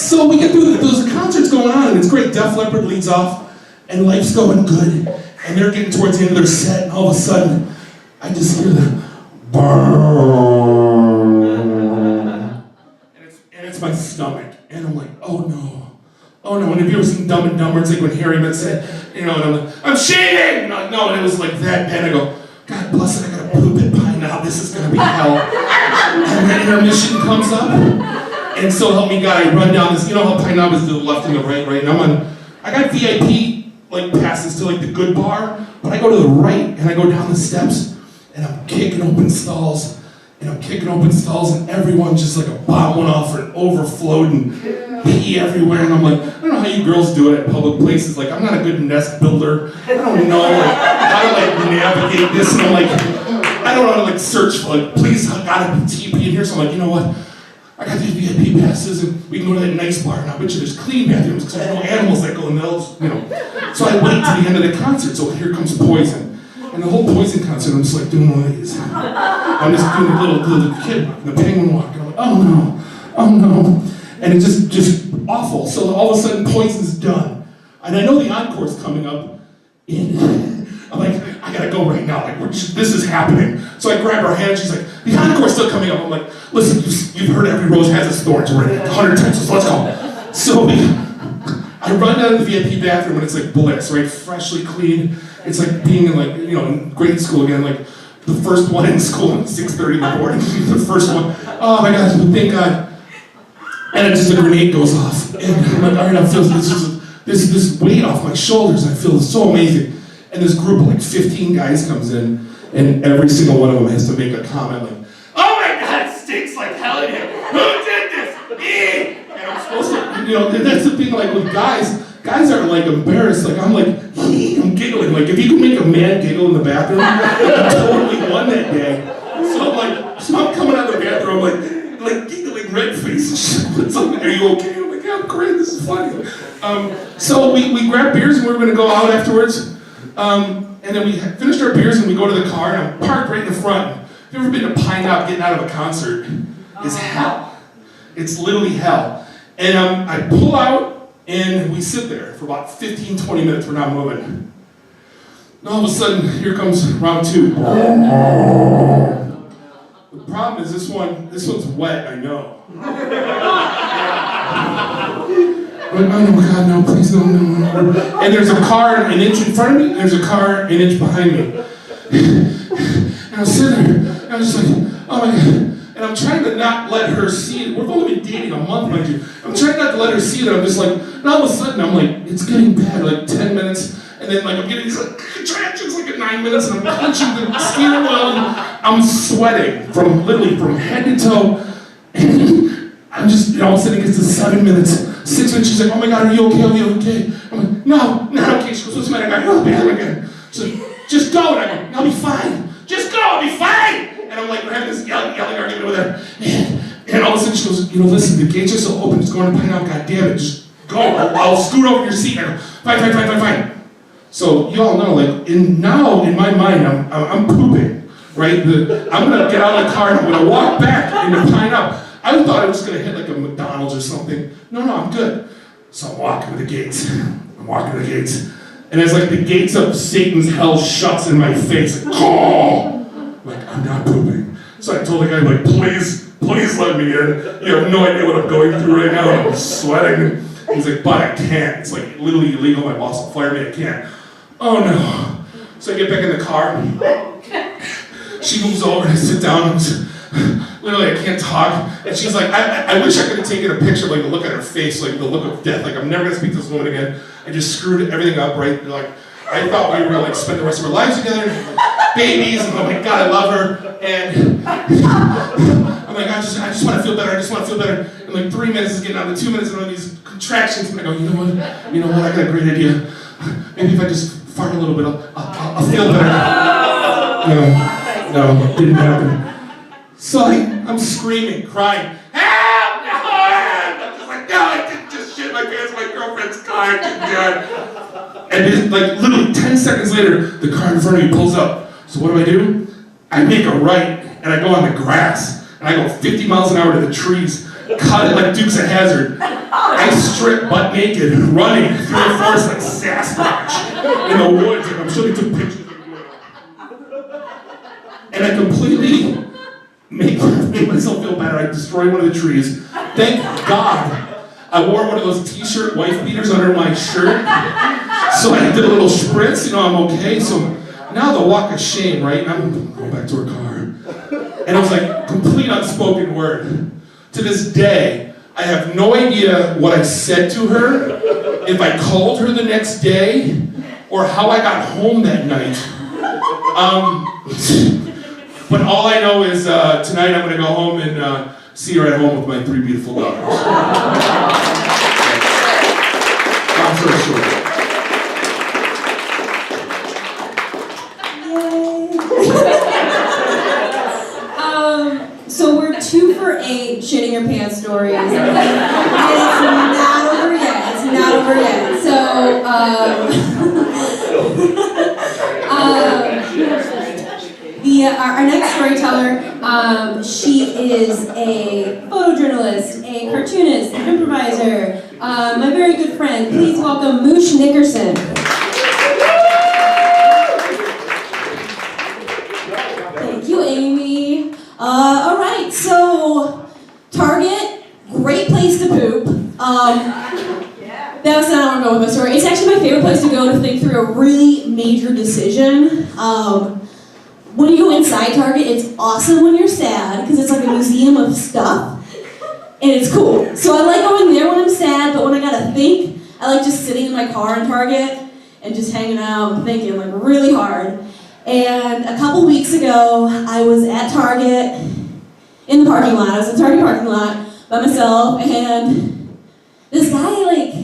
So, So we get through, there's concerts going on, and it's great. Def Leppard leads off, and life's going good, and they're getting towards the end of their set, and all of a sudden, I just hear the and it's my stomach, and I'm like, oh no. And have you ever seen Dumb and Dumber? It's like when Harry Met said, and I'm like, I'm shaving! No, and it was like that, and I go, God bless it, I gotta poop at Pine Knob, this is gonna be hell. And then intermission comes up. And so help me God, I run down this, how Pine Knob is to the left and the right, and I got VIP, passes to the good bar, but I go to the right, and I go down the steps, and I'm kicking open stalls, and everyone just like a bomb went off and overflowed and pee everywhere, and I'm like, I don't know how you girls do it at public places, I'm not a good nest builder, I don't know, how to navigate this, and I'm like, I don't know how to search for, please, I gotta be TP in here, so I'm like, you know what? I got these VIP passes, and we can go to that nice bar, and I bet you there's clean bathrooms, because there's no animals that go in those, So I wait to the end of the concert, so here comes Poison. And the whole Poison concert, I'm just doing one of these. I'm just doing the little kid, the penguin walk, and I'm like, oh no. And it's just awful. So all of a sudden, Poison's done. And I know the encore's coming up, and I'm like, I gotta go right now, this is happening. So I grab her hand, she's like, The encore's still coming up. I'm like, listen, you've heard every rose has its thorns, right? 100 times, so let's go. So I run down to the VIP bathroom and it's like bliss, right? Freshly clean. It's like being in like, in grade school again, like the first one in school at 6:30 in the morning. The first one. Oh my God, thank God. And then just a grenade goes off. And I'm like, all right, I feel this weight off my shoulders. I feel so amazing. And this group of like 15 guys comes in, and every single one of them has to make a comment like, oh my God, it stinks like hell in here. Who did this? Me! And I'm supposed to, that's the thing, like with guys are like embarrassed. Like I'm like, I'm giggling. Like if you can make a man giggle in the bathroom, I totally won that day. So I'm coming out of the bathroom like giggling, red face. So are you okay? I'm like, yeah, I'm great. This is funny. So we grabbed beers and we were gonna go out afterwards. And then we finished our beers and we go to the car and I'm parked right in the front. Have you ever been to Pine Knob getting out of a concert? It's hell. It's literally hell. And I pull out and we sit there for about 15, 20 minutes. We're not moving. And all of a sudden, here comes round two. The problem is this one's wet, I know. But, oh no, God, no, please, no. And there's a car an inch in front of me, there's a car an inch behind me. And I was sitting there, and I was just like, oh my God. And I'm trying to not let her see it. We've only been dating a month, mind you. I'm trying not to let her see it. I'm just like, and all of a sudden, I'm like, it's getting bad, like 10 minutes. And then I'm getting these contractions like at 9 minutes, and I'm punching the steering wheel, and I'm sweating from head to toe. And I'm just, all of a sudden it gets to 7 minutes. 6 minutes, she's like, oh my God, are you okay? Are you okay? I'm like, no, not okay. She goes, what's the matter? I go, oh, bad again. She's like, just go. And I go, I'll be fine. Just go, I'll be fine. And I'm like, we're having this yelling argument over there. And all of a sudden she goes, listen, the gates are still open. It's going to Pine Knob. God damn it, just go. I'll scoot over your seat. I go, fine. So you all know, now in my mind, I'm pooping, right? I'm gonna get out of the car and I'm gonna walk back into Pine Knob. I thought I was gonna hit like a McDonald's or something. No, I'm good. So I'm walking to the gates. And as like the gates of Satan's hell shuts in my face, I'm not pooping. So I told the guy, please let me in. You have no idea what I'm going through right now. I'm sweating. He's like, but I can't. It's like literally illegal. My boss will fire me. I can't. Oh no. So I get back in the car. She moves over and I sit down. Literally, I can't talk. And she's like, I wish I could have taken a picture, like the look on her face, like the look of death. Like, I'm never gonna speak to this woman again. I just screwed everything up, right? Like, I thought we were gonna spend the rest of our lives together, babies, and oh my God, I love her. And I'm like, I just want to feel better. And like 3 minutes is getting on to 2 minutes and all these contractions. And I go, you know what? I got a great idea. Maybe if I just fart a little bit, I'll feel better. No, didn't happen. So I'm screaming, crying, help! No! I'm just like, no, I didn't just shit my pants in my girlfriend's car, I didn't do it. And then, literally 10 seconds later, the car in front of me pulls up. So what do? I make a right, and I go on the grass, and I go 50 miles an hour to the trees, cut it like Dukes of Hazzard. I strip butt naked, running through the forest like Sasquatch in the woods, and I'm sure they took pictures of me. And I completely make myself feel better. I destroyed one of the trees. Thank God I wore one of those t-shirt wife beaters under my shirt. So I did a little spritz, I'm okay. So now the walk of shame, right? I'm going back to her car. And it was like complete unspoken word. To this day, I have no idea what I said to her, if I called her the next day, or how I got home that night. But all I know is tonight I'm going to go home and see her at home with my 3 beautiful daughters. Long story short. So we're 2 for 8 shitting your pants stories. And it's not over yet. So, our next storyteller, she is a photojournalist, a cartoonist, an improviser, my very good friend. Please welcome Moosh Nickerson. Thank you, Amy. All right, so Target, great place to poop. That's not where I'm going with my story. It's actually my favorite place to go to think through a really major decision. When you go inside Target, it's awesome when you're sad because it's like a museum of stuff, and it's cool. So I like going there when I'm sad, but when I gotta think, I like just sitting in my car in Target and just hanging out and thinking like really hard. And a couple weeks ago, I was at Target in the parking lot. I was in the Target parking lot by myself, and this guy, like,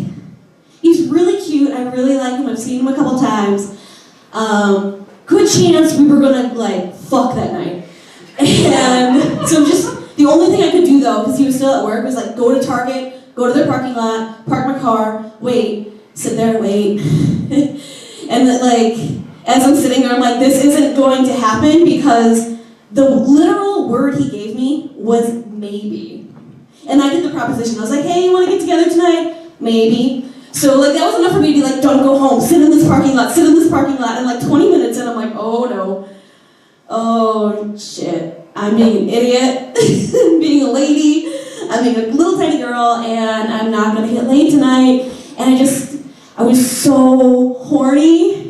he's really cute. I really like him. I've seen him a couple times. Good chance we were gonna, like, fuck that night. And so just, the only thing I could do, though, because he was still at work, was, like, go to Target, go to their parking lot, park my car, wait, sit there and wait. And, like, as I'm sitting there, I'm like, this isn't going to happen because the literal word he gave me was maybe. And I did the proposition. I was like, hey, you want to get together tonight? Maybe. So like that was enough for me to be like, don't go home. Sit in this parking lot. Sit in this parking lot. And like 20 minutes in, I'm like, oh no. Oh shit. I'm being an idiot. I'm being a lady. I'm being a little tiny girl. And I'm not going to get laid tonight. And I was so horny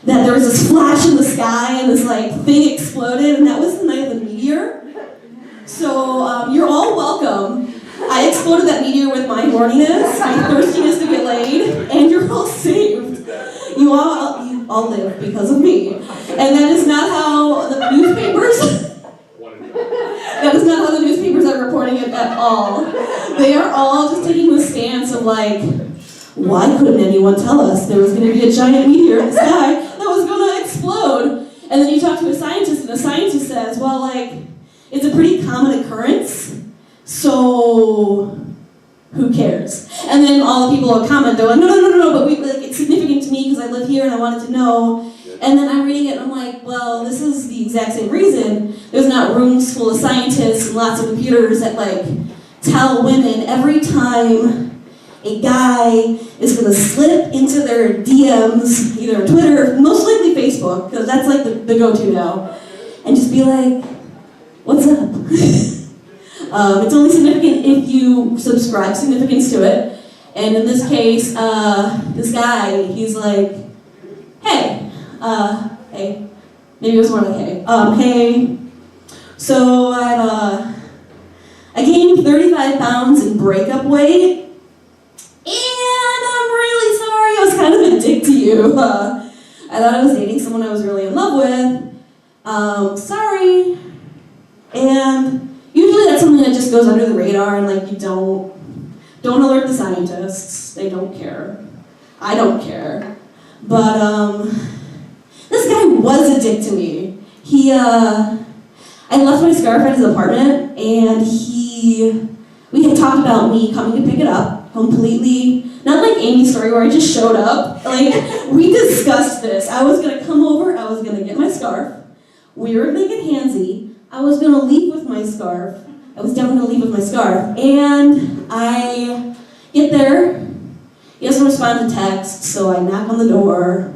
that there was this flash in the sky and this like thing exploded, and that was the night of the meteor. So you're all welcome. I exploded that meteor with my horniness, my thirstiness to get laid, and you're all saved. You all live because of me. And that is not how the newspapers that is not how the newspapers are reporting it at all. They are all just taking the stance of like, why couldn't anyone tell us there was going to be a giant meteor in the sky that was going to explode? And then you talk to a scientist, and the scientist says, well, like, it's a pretty common occurrence, so who cares? And then all the people will comment, they're like, no, but it's significant to me because I live here and I wanted to know. And then I'm reading it and I'm like, well, this is the exact same reason. There's not rooms full of scientists and lots of computers that, like, tell women every time a guy is going to slip into their DMs, either Twitter, most likely Facebook, because that's like the go-to now, and just be like, what's up? It's only significant if you subscribe significance to it. And in this case, this guy, he's like, hey, maybe it was more like, hey, so I gained 35 pounds in breakup weight. And I'm really sorry, I was kind of a dick to you. I thought I was dating someone I was really in love with. Sorry. And usually that's something that just goes under the radar and like you don't alert the scientists. They don't care. I don't care. But this guy was a dick to me. I left my scarf at his apartment and we had talked about me coming to pick it up. Completely, not like Amy's story where I just showed up. Like, we discussed this. I was gonna come over, I was gonna get my scarf. We were gonna get handsy. I was gonna leave with my scarf. I was definitely gonna leave with my scarf. And I get there. He doesn't respond to text, so I knock on the door.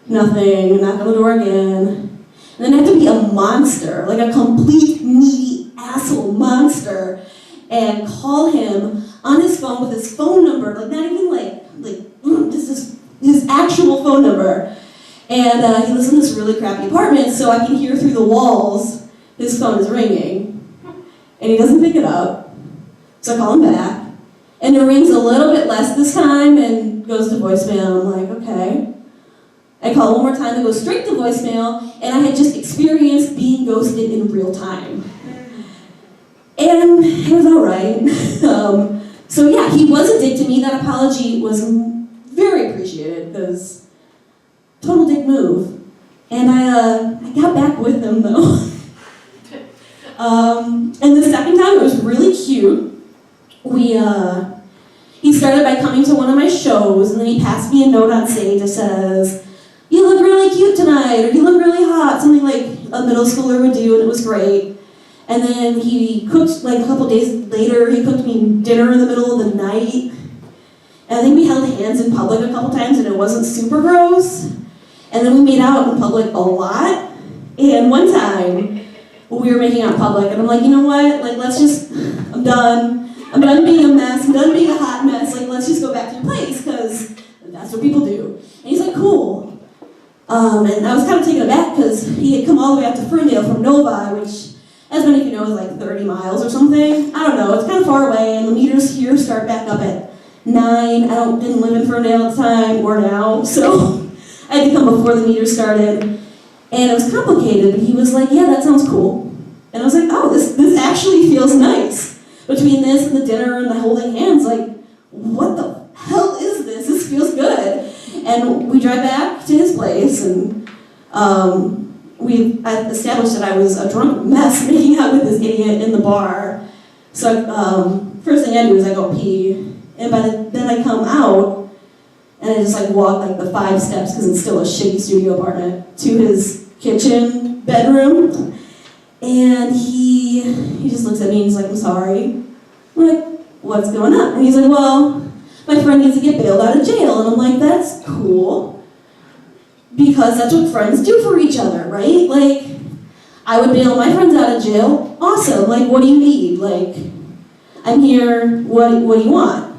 Nothing. I knock on the door again. And then I have to be a monster, like a complete needy asshole monster, and call him on his phone with his phone number, like not even just his actual phone number. And he lives in this really crappy apartment, so I can hear through the walls his phone is ringing. And he doesn't pick it up, so I call him back. And it rings a little bit less this time and goes to voicemail. I'm like, okay. I call one more time, it goes straight to voicemail, and I had just experienced being ghosted in real time. And it was all right. So yeah, he was a dick to me. That apology was very appreciated because total dick move. And I got back with him though. And the second time it was really cute. He started by coming to one of my shows, and then he passed me a note on stage that says, "You look really cute tonight," or "You look really hot," something like a middle schooler would do, and it was great. And then he cooked, like a couple days later, he cooked me dinner in the middle of the night. And I think we held hands in public a couple times and it wasn't super gross. And then we made out in public a lot. And one time, we were making out in public, and I'm like, you know what? Like, let's just, I'm done. I'm done being a mess. I'm done being a hot mess. Like, let's just go back to your place, because that's what people do. And he's like, cool. And I was kind of taken aback, because he had come all the way up to Ferndale from Novi, which, as many of you know, is like 30 miles or something. I don't know. It's kind of far away, and the meters here start back up at 9. I didn't live in Ferndale at the time, or now, so I had to come before the meters started. And it was complicated, but he was like, yeah, that sounds cool. And I was like, oh, this actually feels nice. Between this and the dinner and the holding hands, like, what the hell is this? This feels good. And we drive back to his place, and I established that I was a drunk mess making out with this idiot in the bar. So first thing I do is I go pee, and then I come out, and I just like walk like the 5 steps, because it's still a shitty studio apartment, to his kitchen bedroom. And he just looks at me and he's like, I'm sorry. I'm like, what's going on? And he's like, well, my friend needs to get bailed out of jail. And I'm like, that's cool. Because that's what friends do for each other, right? Like, I would bail my friends out of jail. Awesome. Like, what do you need? Like, I'm here. What do you want? And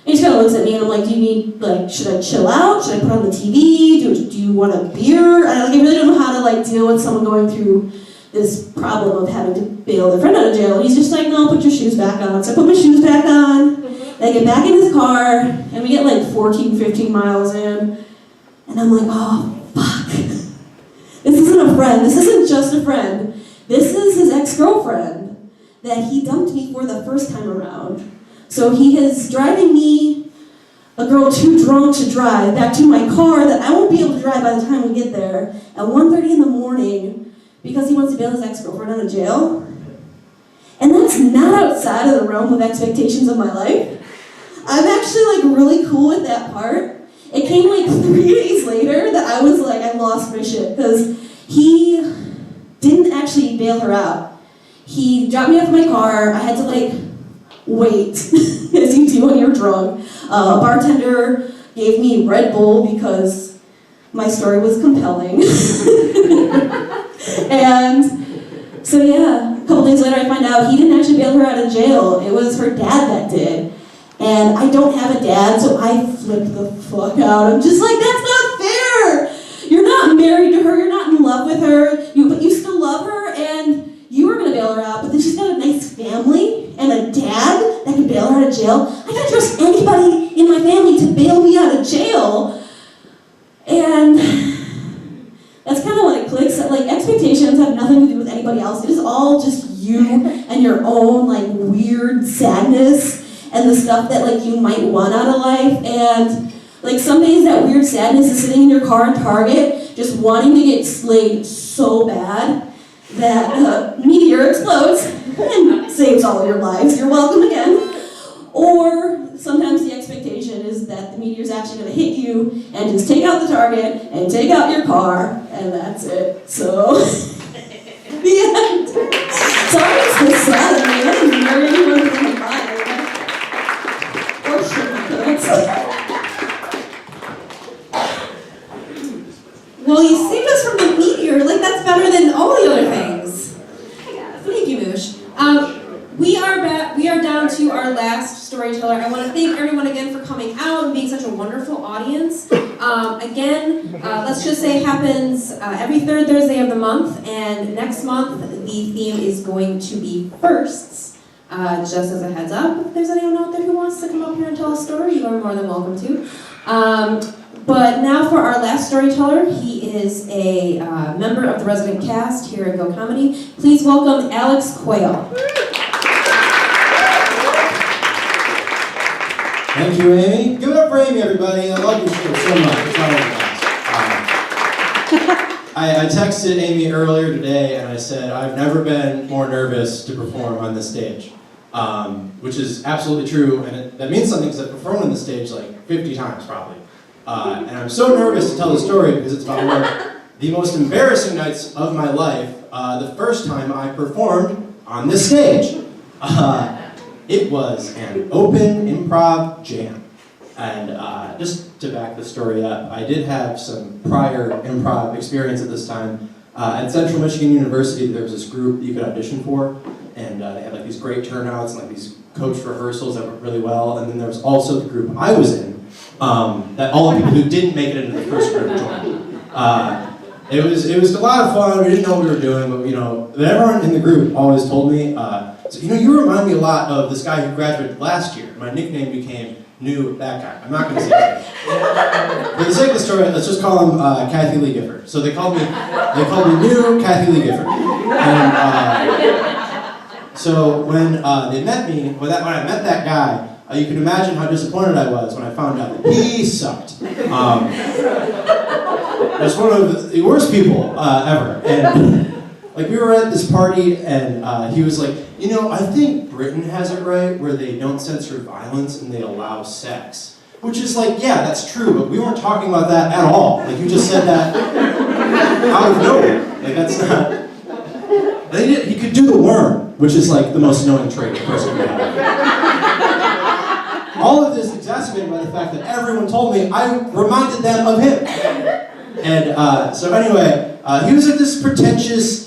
he just kind of looks at me and I'm like, do you need, like, should I chill out? Should I put on the TV? Do you want a beer? I really don't know how to, like, deal with someone going through this problem of having to bail their friend out of jail. And he's just like, no, put your shoes back on. So I put my shoes back on. I get back in his car, and we get like 14, 15 miles in. And I'm like, oh, fuck. This isn't a friend. This isn't just a friend. This is his ex-girlfriend that he dumped me for the first time around. So he is driving me, a girl too drunk to drive, back to my car that I won't be able to drive by the time we get there at 1:30 in the morning, because he wants to bail his ex-girlfriend out of jail. And that's not outside of the realm of expectations of my life. I'm actually like really cool with that part. It came like 3 days later that I was like, I lost my shit, because he didn't actually bail her out. He dropped me off in my car. I had to like wait, as you do when you're drunk. A bartender gave me Red Bull because my story was compelling. And so yeah, a couple days later I find out he didn't actually bail her out of jail. It was her dad that did. And I don't have a dad, so I flipped the fuck out. I'm just like, that's not fair! You're not married to her, you're not in love with her, but you still love her, and you were gonna bail her out, but then she's got a nice family and a dad that can bail her out of jail. I can't trust anybody in my family to bail me out of jail. And that's kind of when it clicks. Like, expectations have nothing to do with anybody else. It is all just you and your own like weird sadness and the stuff that like you might want out of life. And like some days that weird sadness is sitting in your car in Target just wanting to get slayed so bad that a meteor explodes and saves all of your lives. You're welcome again. Or sometimes the expectation is that the meteor's actually going to hit you and just take out the target and take out your car, and that's it. So, the end. Sorry it's so sad. I mean, I didn't marry anyone who's on fire. Or shit my pants. Well, you saved us from the meteor. Like, that's better than all the other things. Thank you, Moosh. We are down to our last storyteller. I want to thank everyone again for coming out and being such a wonderful audience. Let's just say it happens every third Thursday of the month, and next month the theme is going to be firsts. Just as a heads up, if there's anyone out there who wants to come up here and tell a story, you are more than welcome to. But now for our last storyteller. He is a member of the resident cast here at Go Comedy. Please welcome Alex Quayle. Thank you, Amy. Give it up for Amy, everybody. I love your show so much. It's not really nice. I texted Amy earlier today and I said, I've never been more nervous to perform on this stage. Which is absolutely true, and that means something because I've performed on the stage like 50 times probably. And I'm so nervous to tell the story because it's about one of the most embarrassing nights of my life, the first time I performed on this stage. It was an open improv jam. And just to back the story up, I did have some prior improv experience at this time. At Central Michigan University, there was this group that you could audition for, and they had like these great turnouts and like these coached rehearsals that went really well. And then there was also the group I was in, that all the people who didn't make it into the first group joined. It was a lot of fun. We didn't know what we were doing, but everyone in the group always told me, so, you remind me a lot of this guy who graduated last year. My nickname became New That Guy. I'm not going to say his name. For the sake of the story, let's just call him Kathy Lee Gifford. So they called me New Kathy Lee Gifford. And so when they met me, when I met that guy, you can imagine how disappointed I was when I found out that he sucked. That's one of the worst people ever. And like we were at this party, and he was like, I think Britain has it right where they don't censor violence and they allow sex. Which is like, yeah, that's true, but we weren't talking about that at all. Like you just said that out of nowhere. Like that's not. He could do the worm, which is like the most annoying trait a person could have. All of this exacerbated by the fact that everyone told me I reminded them of him. And so anyway, he was like this pretentious,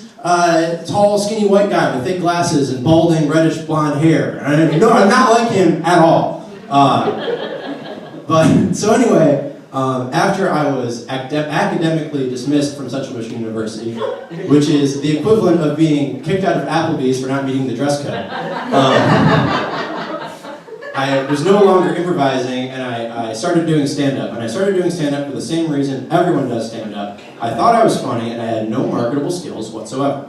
tall, skinny white guy with thick glasses and balding, reddish blonde hair. And I'm not like him at all. But so anyway, after I was academically dismissed from Central Michigan University, which is the equivalent of being kicked out of Applebee's for not meeting the dress code, I was no longer improvising, and I started doing stand-up. And I started doing stand-up for the same reason everyone does stand-up. I thought I was funny, and I had no marketable skills whatsoever.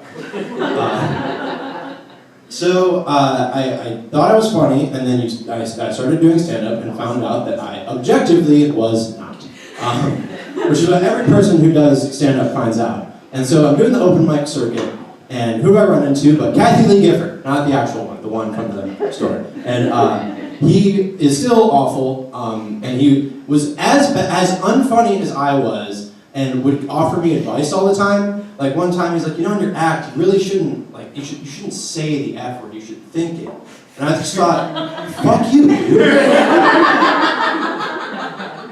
So I thought I was funny, and then I started doing stand-up and found out that I objectively was not. Which is what every person who does stand-up finds out. And so I'm doing the open mic circuit, and who do I run into but Kathy Lee Gifford, not the actual one, the one from the story. And he is still awful, and he was as unfunny as I was, and would offer me advice all the time. Like one time he's like, in your act, you really shouldn't, like, you shouldn't say the F word, you should think it. And I just thought, fuck you, dude.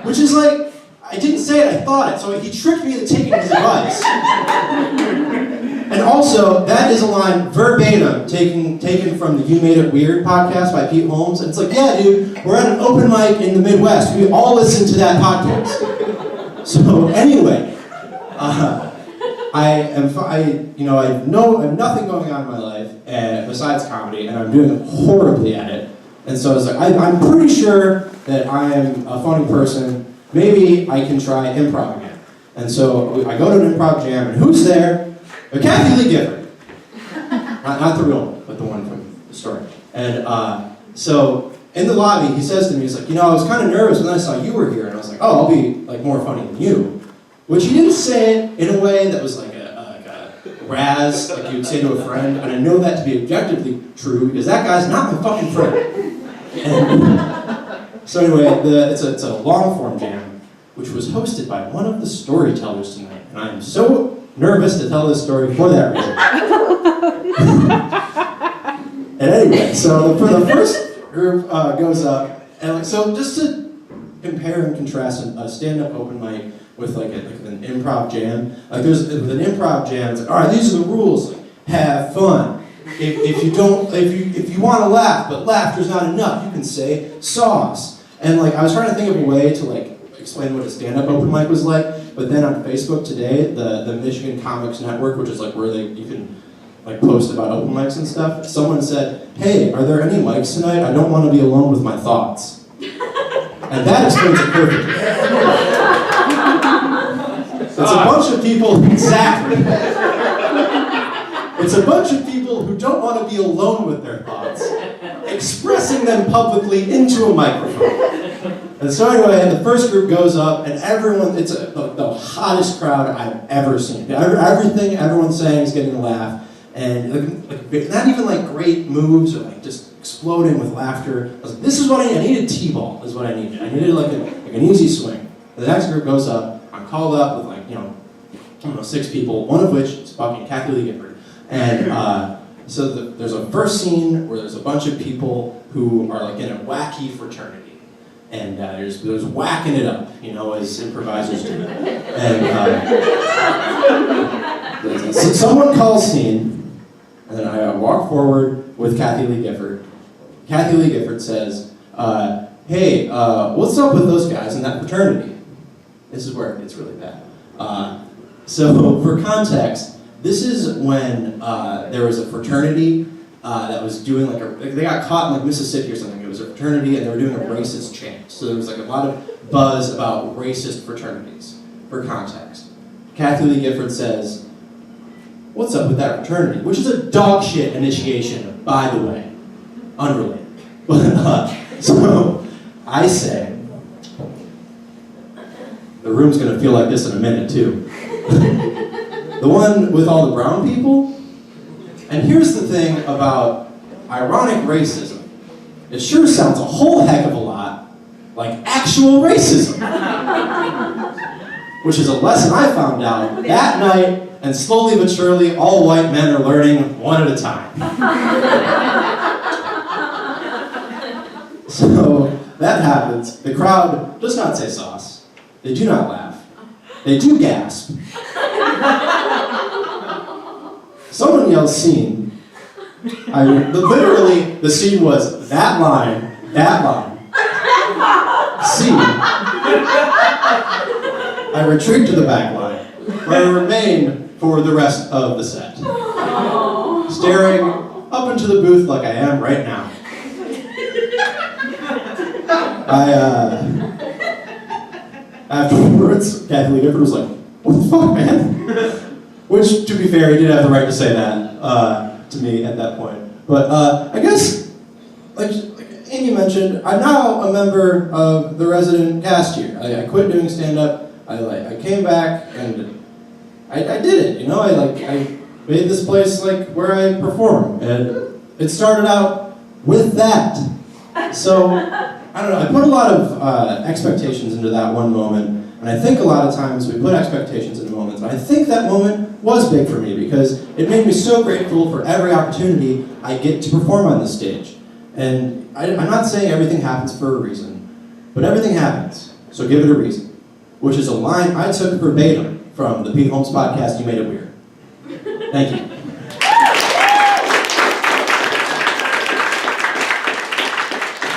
Which is like, I didn't say it, I thought it, so he tricked me into taking his advice. And also, that is a line verbatim taken from the You Made It Weird podcast by Pete Holmes. And it's like, yeah, dude, we're at an open mic in the Midwest. We all listen to that podcast. So anyway, I have nothing going on in my life besides comedy, and I'm doing horribly at it. And so I was like, I'm pretty sure that I am a funny person. Maybe I can try improv again. And so I go to an improv jam, and who's there? Kathy Lee Gifford. Not the real one, but the one from the story. And so in the lobby, he says to me, he's like, I was kind of nervous when I saw you were here, and I was like, oh, I'll be like more funny than you. Which he didn't say it in a way that was like a razz, like you'd say to a friend, and I know that to be objectively true because that guy's not my fucking friend. And so anyway, it's a long-form jam, which was hosted by one of the storytellers tonight, and I'm so nervous to tell this story for that reason. And anyway, so for the first group goes up, and so just to compare and contrast a stand-up open mic with like an improv jam, like with an improv jam, it's like, all right, these are the rules. Like, have fun. If you want to laugh, but laughter's not enough, you can say sauce. And like I was trying to think of a way to like explain what a stand-up open mic was like, but then on Facebook today, the Michigan Comics Network, which is like where you can like post about open mics and stuff, someone said, hey, are there any mics tonight? I don't want to be alone with my thoughts. And that explains it perfectly. It's a bunch of people, exactly. It's a bunch of people who don't want to be alone with their thoughts, expressing them publicly into a microphone. And so anyway, the first group goes up, and everyone, it's the hottest crowd I've ever seen. Everything everyone's saying is getting a laugh, and not even like great moves or like just exploding with laughter. I was like, this is what I need. I needed T-ball is what I needed. I needed like an easy swing. And the next group goes up. I'm called up with like, 6 people, one of which is fucking Kathy Lee Gifford. And so there's a first scene where there's a bunch of people who are like in a wacky fraternity. And there's whacking it up, as improvisers do. And So someone calls scene, and then I walk forward with Kathy Lee Gifford. Kathy Lee Gifford says, hey, what's up with those guys in that fraternity? This is where it gets really bad. So for context, this is when there was a fraternity that was doing they got caught in like Mississippi or something. It was a fraternity and they were doing a racist chant. So there was like a lot of buzz about racist fraternities. For context, Kathy Lee Gifford says, what's up with that fraternity? Which is a dog shit initiation, by the way. Unrelated. So I say, the room's gonna feel like this in a minute too. The one with all the brown people? And here's the thing about ironic racism. It sure sounds a whole heck of a lot like actual racism. Which is a lesson I found out that night, and slowly but surely all white men are learning one at a time. So that happens. The crowd does not say sauce. They do not laugh. They do gasp. Someone yells scene. Literally, the scene was that line, scene. I retreat to the back line, where I remain for the rest of the set. Staring up into the booth like I am right now. Afterwards, Kathy Lee Gifford was like, what the fuck, man? Which, to be fair, he did have the right to say that to me at that point. But I guess, like Amy mentioned, I'm now a member of the resident cast here. I quit doing stand-up. I came back and I did it, you know. I made this place like where I perform, and it started out with that. So I don't know. I put a lot of expectations into that one moment, and I think a lot of times we put expectations into moments. And I think that moment was big for me because it made me so grateful for every opportunity I get to perform on this stage. And I'm not saying everything happens for a reason, but everything happens. So give it a reason. Which is a line I took verbatim from the Pete Holmes podcast, You Made It Weird. Thank you.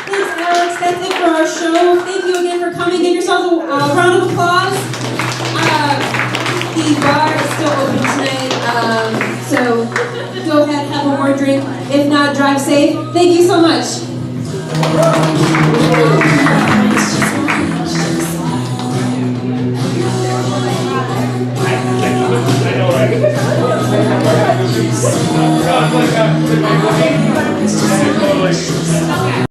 Thanks, Alex. That's it for our show. Thank you again for coming. Give yourselves a round of applause. The bar is still open tonight, so go ahead, have one more drink. If not, drive safe. Thank you so much.